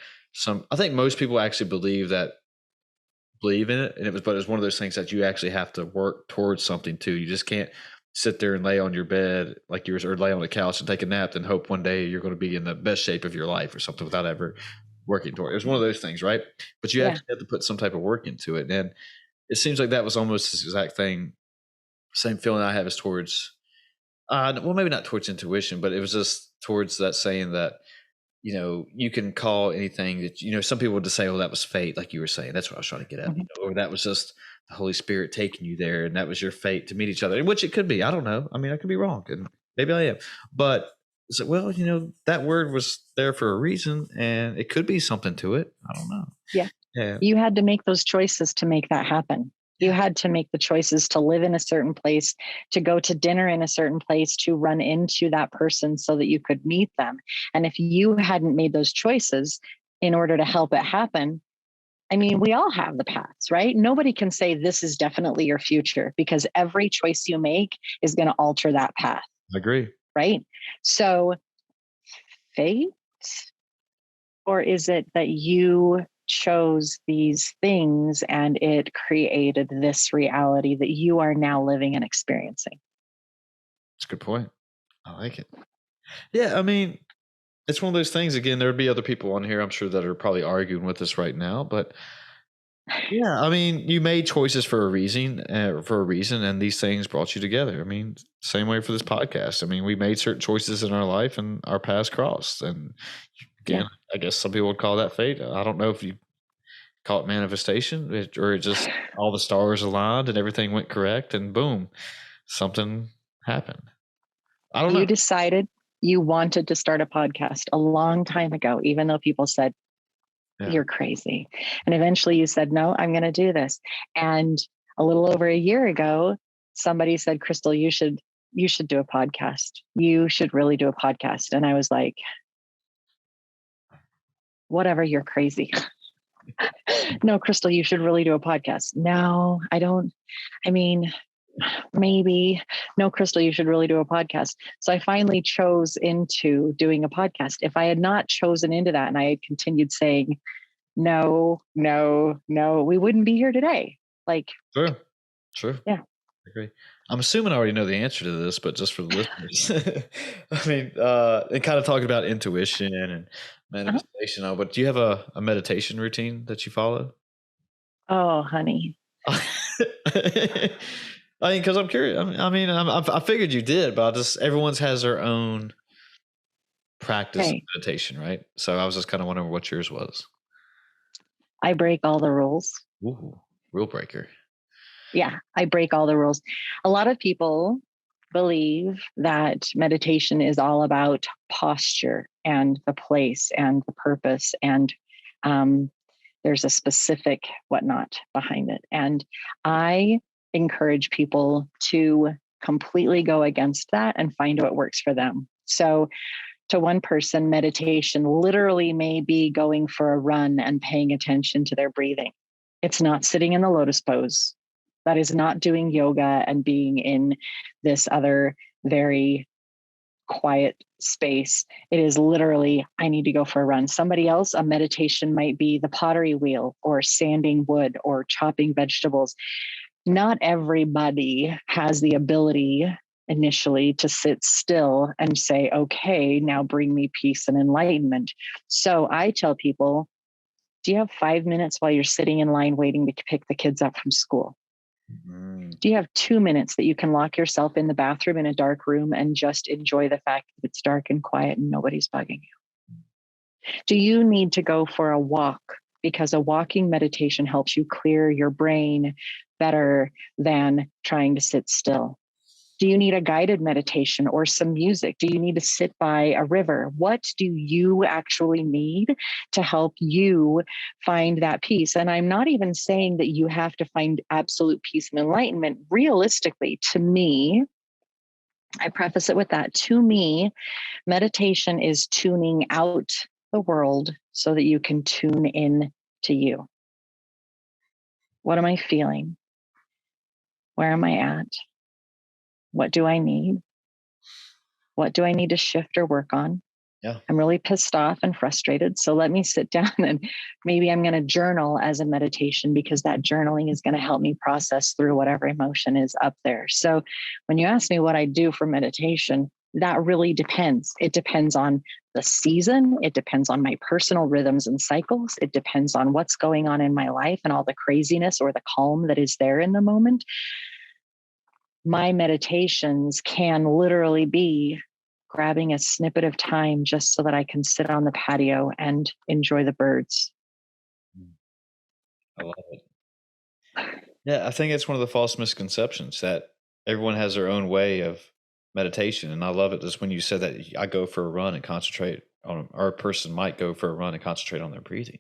I think most people actually believe in it. And but it's one of those things that you actually have to work towards something too. You just can't sit there and lay on your bed like yours, or lay on the couch and take a nap and hope one day you're going to be in the best shape of your life or something without ever working toward it. It was one of those things, right? But you actually have to put some type of work into it. And it seems like that was almost this exact thing. Same feeling I have is towards, well, maybe not towards intuition, but it was just towards that saying that, you can call anything that, some people would just say, oh, that was fate. Like you were saying, that's what I was trying to get at. Mm-hmm. Or that was just the Holy Spirit taking you there, and that was your fate to meet each other, which it could be. I don't know. I mean, I could be wrong, and maybe I am. But So, well, that word was there for a reason, and it could be something to it. I don't know. Yeah. Yeah. You had to make those choices to make that happen. You Yeah. had to make the choices to live in a certain place, to go to dinner in a certain place, to run into that person so that you could meet them. And if you hadn't made those choices in order to help it happen, I mean, we all have the paths, right? Nobody can say this is definitely your future because every choice you make is going to alter that path, I agree. right? So, fate, or is it that you chose these things and it created this reality that you are now living and experiencing? That's a good point. I like it. Yeah, I mean, it's one of those things. Again, there'd be other people on here, I'm sure, that are probably arguing with us right now. But yeah, I mean, you made choices for a reason, and these things brought you together. I mean, same way for this podcast. I mean, we made certain choices in our life, and our paths crossed. And Yeah. again, I guess some people would call that fate. I don't know if you call it manifestation, or it just all the stars aligned and everything went correct, and boom, something happened. I don't You know. decided you wanted to start a podcast a long time ago, even though people said, Yeah. you're crazy. And eventually you said, no, I'm going to do this. And a little over a year ago, somebody said, Krystal, you should do a podcast. You should really do a podcast. And I was like, whatever, you're crazy. No, Krystal, you should really do a podcast. No, I don't. I mean, maybe. No, Krystal, you should really do a podcast. So I finally chose into doing a podcast. If I had not chosen into that and I had continued saying, no, no, no, we wouldn't be here today. Like, True. yeah. I agree. I'm assuming I already know the answer to this, but just for the listeners, I mean, and kind of talking about intuition and Uh-huh. manifestation. But do you have a meditation routine that you follow? Oh, honey. I mean, because I'm curious. I figured you did, but everyone's has their own practice of Right. meditation, right? So I was just kind of wondering what yours was. I break all the rules. Ooh, rule breaker. Yeah, I break all the rules. A lot of people believe that meditation is all about posture and the place and the purpose, and there's a specific whatnot behind it. And I encourage people to completely go against that and find what works for them. So, to one person, meditation literally may be going for a run and paying attention to their breathing. It's not sitting in the lotus pose. That is not doing yoga and being in this other very quiet space. It is literally, I need to go for a run. Somebody else, a meditation might be the pottery wheel or sanding wood or chopping vegetables. Not everybody has the ability initially to sit still and say, okay, now bring me peace and enlightenment. So I tell people, do you have 5 minutes while you're sitting in line waiting to pick the kids up from school? Mm. Do you have 2 minutes that you can lock yourself in the bathroom in a dark room and just enjoy the fact that it's dark and quiet and nobody's bugging you? Do you need to go for a walk? Because a walking meditation helps you clear your brain better than trying to sit still. Do you need a guided meditation or some music? Do you need to sit by a river? What do you actually need to help you find that peace? And I'm not even saying that you have to find absolute peace and enlightenment. Realistically, to me, I preface it with that. To me, meditation is tuning out the world so that you can tune in to you. What am I feeling? Where am I at? What do I need? What do I need to shift or work on? Yeah. I'm really pissed off and frustrated. So let me sit down and maybe I'm going to journal as a meditation because that journaling is going to help me process through whatever emotion is up there. So when you ask me what I do for meditation, that really depends. It depends on the season. It depends on my personal rhythms and cycles. It depends on what's going on in my life and all the craziness or the calm that is there in the moment. My meditations can literally be grabbing a snippet of time just so that I can sit on the patio and enjoy the birds. I love it. Yeah, I think it's one of the false misconceptions that everyone has their own way of meditation. And I love it just when you said that I go for a run and concentrate on, or a person might go for a run and concentrate on their breathing.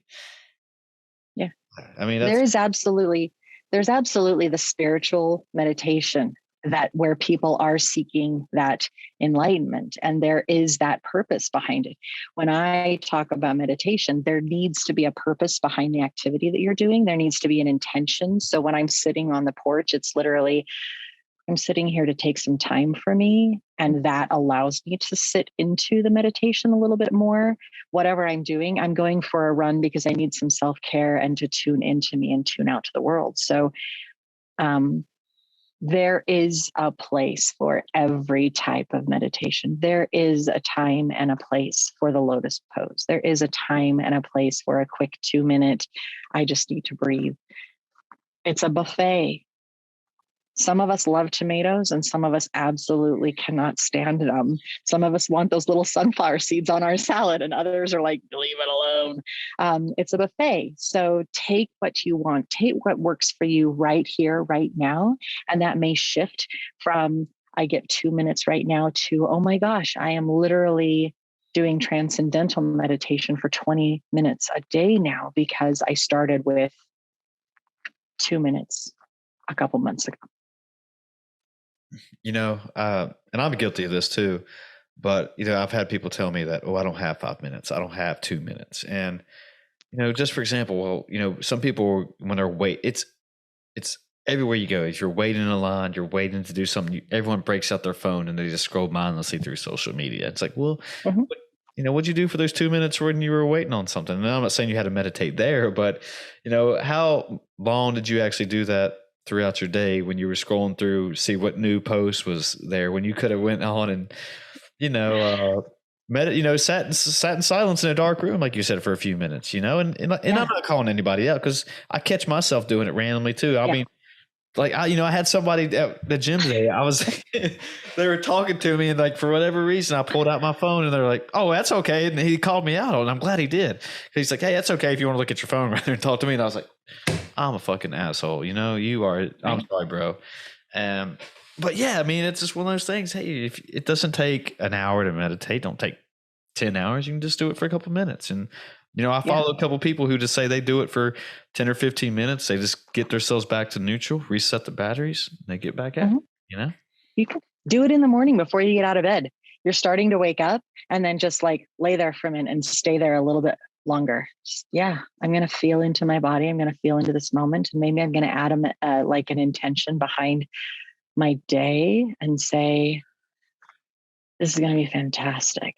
Yeah. I mean, that's There's absolutely the spiritual meditation that where people are seeking that enlightenment, and there is that purpose behind it. When I talk about meditation, there needs to be a purpose behind the activity that you're doing. There needs to be an intention. So when I'm sitting on the porch, it's literally, I'm sitting here to take some time for me. And that allows me to sit into the meditation a little bit more. Whatever I'm doing, I'm going for a run because I need some self-care and to tune into me and tune out to the world. So there is a place for every type of meditation. There is a time and a place for the lotus pose. There is a time and a place for a quick 2-minute, I just need to breathe. It's a buffet. Some of us love tomatoes and some of us absolutely cannot stand them. Some of us want those little sunflower seeds on our salad and others are like, leave it alone. It's a buffet. So take what you want, take what works for you right here, right now. And that may shift from, I get 2 minutes right now to, oh my gosh, I am literally doing transcendental meditation for 20 minutes a day now because I started with 2 minutes a couple months ago. And I'm guilty of this too, but I've had people tell me that, oh, I don't have 5 minutes. I don't have 2 minutes. And, just for example, some people, when they're it's everywhere you go. If you're waiting in a line, you're waiting to do something, everyone breaks out their phone and they just scroll mindlessly through social media. It's like, well, what'd you do for those 2 minutes when you were waiting on something? And I'm not saying you had to meditate there, but, how long did you actually do that throughout your day when you were scrolling through, see what new post was there, when you could have went on and, sat in silence in a dark room, like you said, for a few minutes, and I'm not calling anybody out because I catch myself doing it randomly too. I mean, like I had somebody at the gym today. They were talking to me, and like for whatever reason, I pulled out my phone, and they're like, "Oh, that's okay." And he called me out on it. I'm glad he did. He's like, "Hey, that's okay if you want to look at your phone rather than talk to me." And I was like, "I'm a fucking asshole, you are." I'm sorry, bro. But yeah, I mean, it's just one of those things. Hey, if it doesn't take an hour to meditate, don't take 10 hours. You can just do it for a couple minutes. And I follow a couple people who just say they do it for 10 or 15 minutes. They just get themselves back to neutral, reset the batteries, and they get back at it, You can do it in the morning before you get out of bed. You're starting to wake up and then just like lay there for a minute and stay there a little bit longer. I'm going to feel into my body. I'm going to feel into this moment. And maybe I'm going to add like an intention behind my day and say, this is going to be fantastic.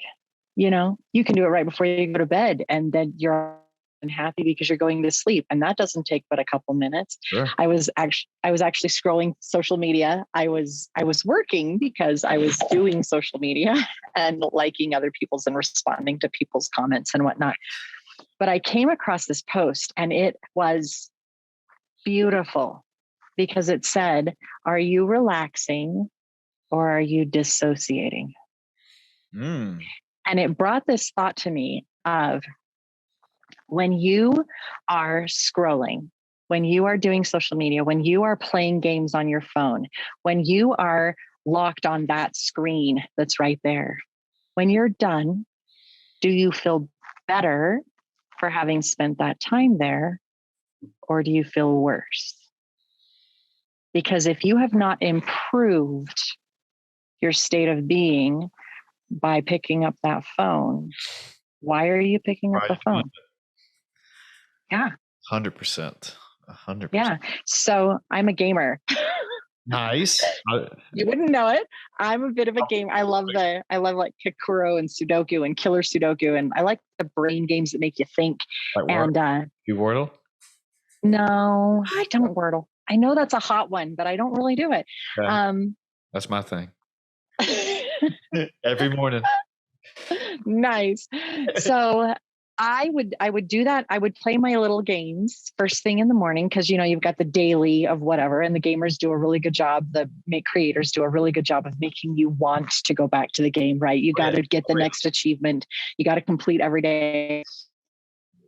You can do it right before you go to bed and then you're happy because you're going to sleep. And that doesn't take but a couple minutes. Sure. I was actually scrolling social media. I was working because I was doing social media and liking other people's and responding to people's comments and whatnot. But I came across this post and it was beautiful because it said, are you relaxing or are you dissociating? And it brought this thought to me of when you are scrolling, when you are doing social media, when you are playing games on your phone, when you are locked on that screen that's right there, when you're done, do you feel better for having spent that time there, or do you feel worse? Because if you have not improved your state of being by picking up that phone, why are you picking up the phone? Yeah. 100%. 100%. Yeah. So I'm a gamer. Nice. You wouldn't know it. I'm a bit of a gamer. I love like Kakuro and Sudoku and Killer Sudoku. And I like the brain games that make you think. Like and you Wordle? No, I don't Wordle. I know that's a hot one, but I don't really do it. Okay. That's my thing. Every morning. Nice. So I would do that. I would play my little games first thing in the morning because you've got the daily of whatever, and the gamers do a really good job. The creators do a really good job of making you want to go back to the game, right? You got to get the next achievement. You got to complete every day.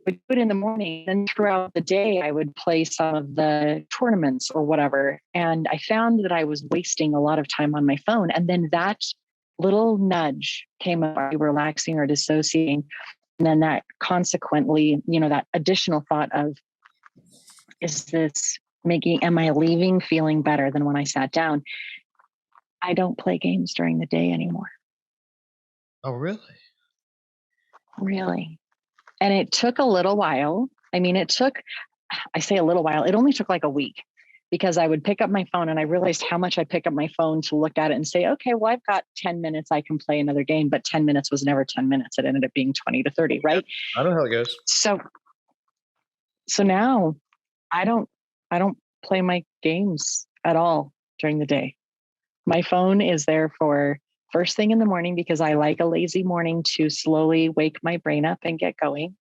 would do it in the morning. And throughout the day, I would play some of the tournaments or whatever. And I found that I was wasting a lot of time on my phone. And then that little nudge came up, are you relaxing or dissociating? And then that consequently, that additional thought of, is this am I leaving feeling better than when I sat down? I don't play games during the day anymore. Oh, really? Really. And it took a little while. I mean, I say a little while, it only took like a week, because I would pick up my phone and I realized how much I pick up my phone to look at it and say, okay, well, I've got 10 minutes, I can play another game, but 10 minutes was never 10 minutes. It ended up being 20 to 30, right? I know how it goes. So now I don't play my games at all during the day. My phone is there for first thing in the morning, because I like a lazy morning to slowly wake my brain up and get going.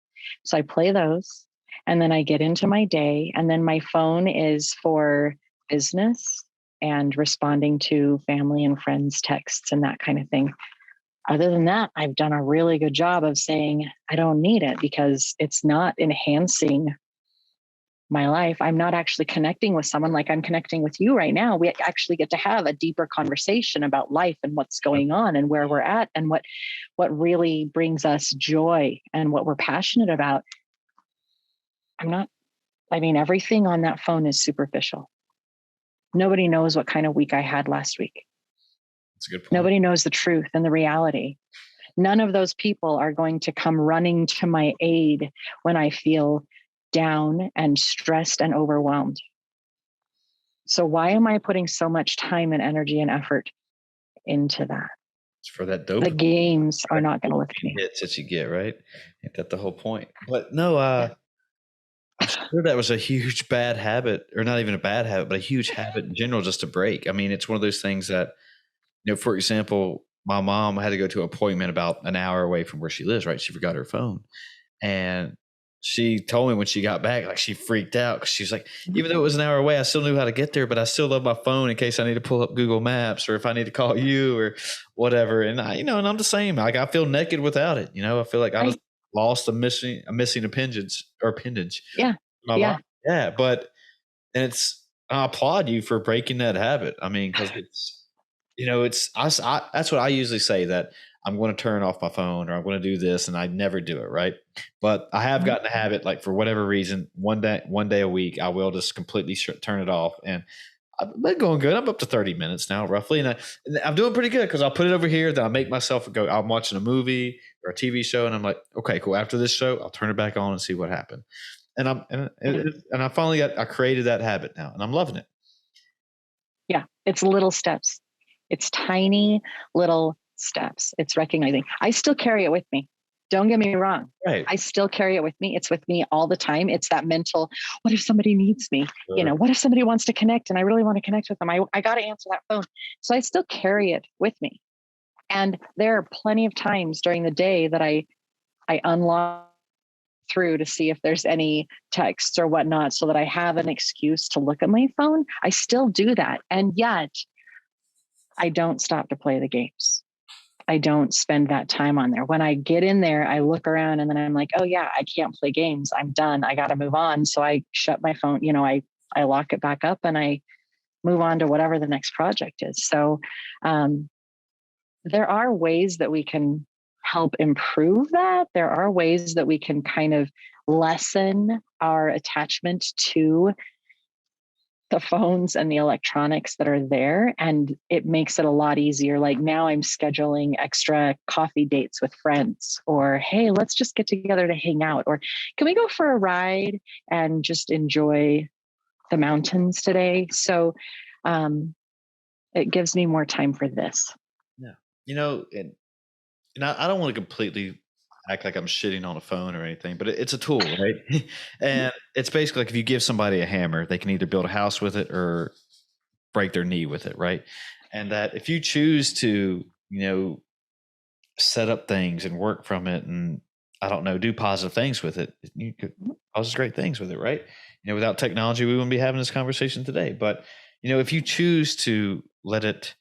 So I play those, and then I get into my day, and then my phone is for business and responding to family and friends' texts and that kind of thing. Other than that, I've done a really good job of saying I don't need it, because it's not enhancing my life. I'm not actually connecting with someone like I'm connecting with you right now. We actually get to have a deeper conversation about life and what's going on and where we're at and what really brings us joy and what we're passionate about. Everything on that phone is superficial. Nobody knows what kind of week I had last week. That's a good point. Nobody knows the truth and the reality. None of those people are going to come running to my aid when I feel down and stressed and overwhelmed. So why am I putting so much time and energy and effort into that? It's for that dopamine. The games are not going to lift me. Hits that you get, right? Ain't that the whole point? But no, I'm sure that was a huge bad habit, or not even a bad habit, but a huge habit in general, just to break. I mean, it's one of those things that, for example, my mom had to go to an appointment about an hour away from where she lives, right? She forgot her phone. And she told me when she got back, like, she freaked out, because she's like, even though it was an hour away, I still knew how to get there, but I still love my phone in case I need to pull up Google Maps, or if I need to call you or whatever. And and I'm the same. Like, I feel naked without it. I feel like I just lost a missing appendage. Yeah. Life. Yeah. But I applaud you for breaking that habit. I mean, because that's what I usually say, that I'm going to turn off my phone, or I'm going to do this, and I never do it, right? But I have gotten a habit, like, for whatever reason, one day a week, I will just completely turn it off. And I've been going good. I'm up to 30 minutes now, roughly. And I'm doing pretty good, because I'll put it over here. Then I'll make myself go, I'm watching a movie or a TV show, and I'm like, okay, cool. After this show, I'll turn it back on and see what happened. And I finally I created that habit now, and I'm loving it. Yeah. It's little steps. It's tiny little steps. It's recognizing. I still carry it with me. Don't get me wrong. Right. I still carry it with me. It's with me all the time. It's that mental, what if somebody needs me? Sure. What if somebody wants to connect and I really want to connect with them? I got to answer that phone. So I still carry it with me. And there are plenty of times during the day that I unlock through to see if there's any texts or whatnot, so that I have an excuse to look at my phone. I still do that. And yet I don't stop to play the games. I don't spend that time on there. When I get in there, I look around and then I'm like, oh yeah, I can't play games. I'm done. I got to move on. So I shut my phone, I lock it back up and I move on to whatever the next project is. So there are ways that we can help improve that. There are ways that we can kind of lessen our attachment to the phones and the electronics that are there. And it makes it a lot easier. Like, now I'm scheduling extra coffee dates with friends, or, hey, let's just get together to hang out, or can we go for a ride and just enjoy the mountains today? So it gives me more time for this. Yeah. And I don't want to completely act like I'm shitting on a phone or anything, but it's a tool, right? And it's basically like, if you give somebody a hammer, they can either build a house with it or break their knee with it, right? And that if you choose to, set up things and work from it, and I don't know, do positive things with it, you could cause great things with it, right? Without technology, we wouldn't be having this conversation today. But if you choose to let it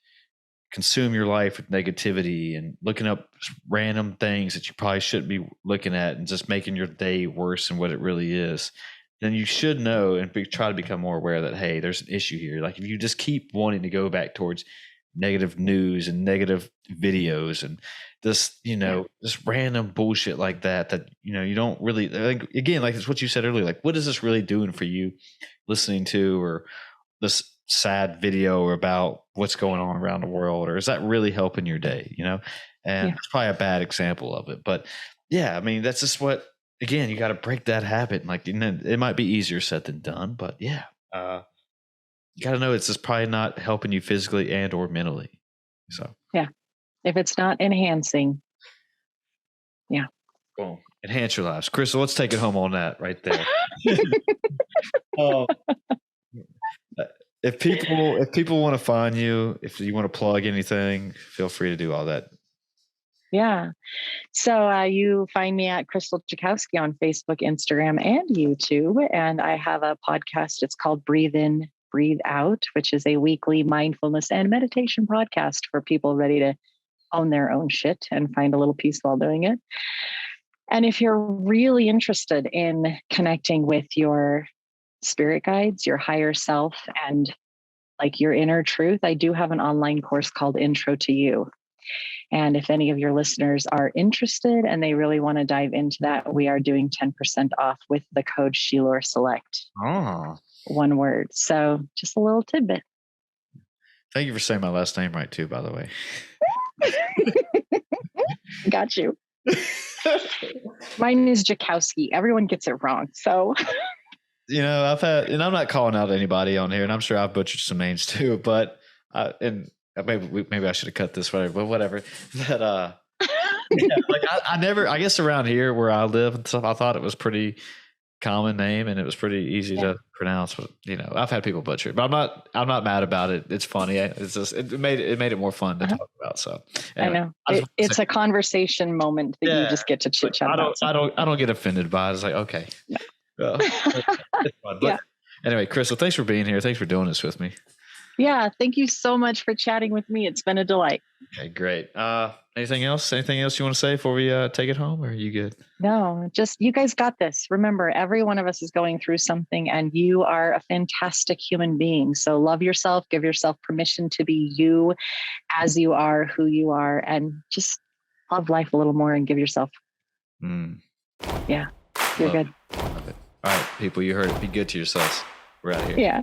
consume your life with negativity and looking up random things that you probably shouldn't be looking at and just making your day worse than what it really is, then you should know and try to become more aware that, hey, there's an issue here. Like if you just keep wanting to go back towards negative news and negative videos and this, just random bullshit like that, you don't really, like, again, like it's what you said earlier, like what is this really doing for you listening to, or this sad video about what's going on around the world, or is that really helping your day? And it's probably a bad example of it, but yeah, I mean, that's just what, again, you got to break that habit. Like, it might be easier said than done, but yeah, you got to know it's just probably not helping you physically and or mentally. So yeah, if it's not enhancing, yeah. Boom. Enhance your lives. Krystal, let's take it home on that right there. If people want to find you, if you want to plug anything, feel free to do all that. Yeah. So you find me at Krystal Jakosky on Facebook, Instagram, and YouTube. And I have a podcast. It's called Breathe In, Breathe Out, which is a weekly mindfulness and meditation podcast for people ready to own their own shit and find a little peace while doing it. And if you're really interested in connecting with your spirit guides, your higher self, and like your inner truth, I do have an online course called Intro to You. And if any of your listeners are interested and they really want to dive into that, we are doing 10% off with the code Shelor Select. Oh. One word. So just a little tidbit. Thank you for saying my last name right too, by the way. Got you. Mine is Jakosky. Everyone gets it wrong. So I've had, and I'm not calling out anybody on here, and I'm sure I've butchered some names too, but maybe I should have cut this, but whatever. That like I guess around here where I live and stuff, I thought it was pretty common name and it was pretty easy to pronounce. But I've had people butcher it, but I'm not mad about it. It's funny. It's just it made it more fun to talk about. So anyway, I know it's a conversation moment that you just get to chit chat about. I don't get offended by it. It's like, okay. No. It's fun. But anyway, Krystal, thanks for being here. Thanks for doing this with me. Yeah, thank you so much for chatting with me. It's been a delight. Okay, great. Anything else? Anything else you want to say before we take it home, or are you good? No, just you guys got this. Remember, every one of us is going through something, and you are a fantastic human being. So love yourself, give yourself permission to be you as you are, who you are, and just love life a little more and give yourself. Yeah, you're good. Love it. All right, people, you heard it. Be good to yourselves. We're out of here. Yeah.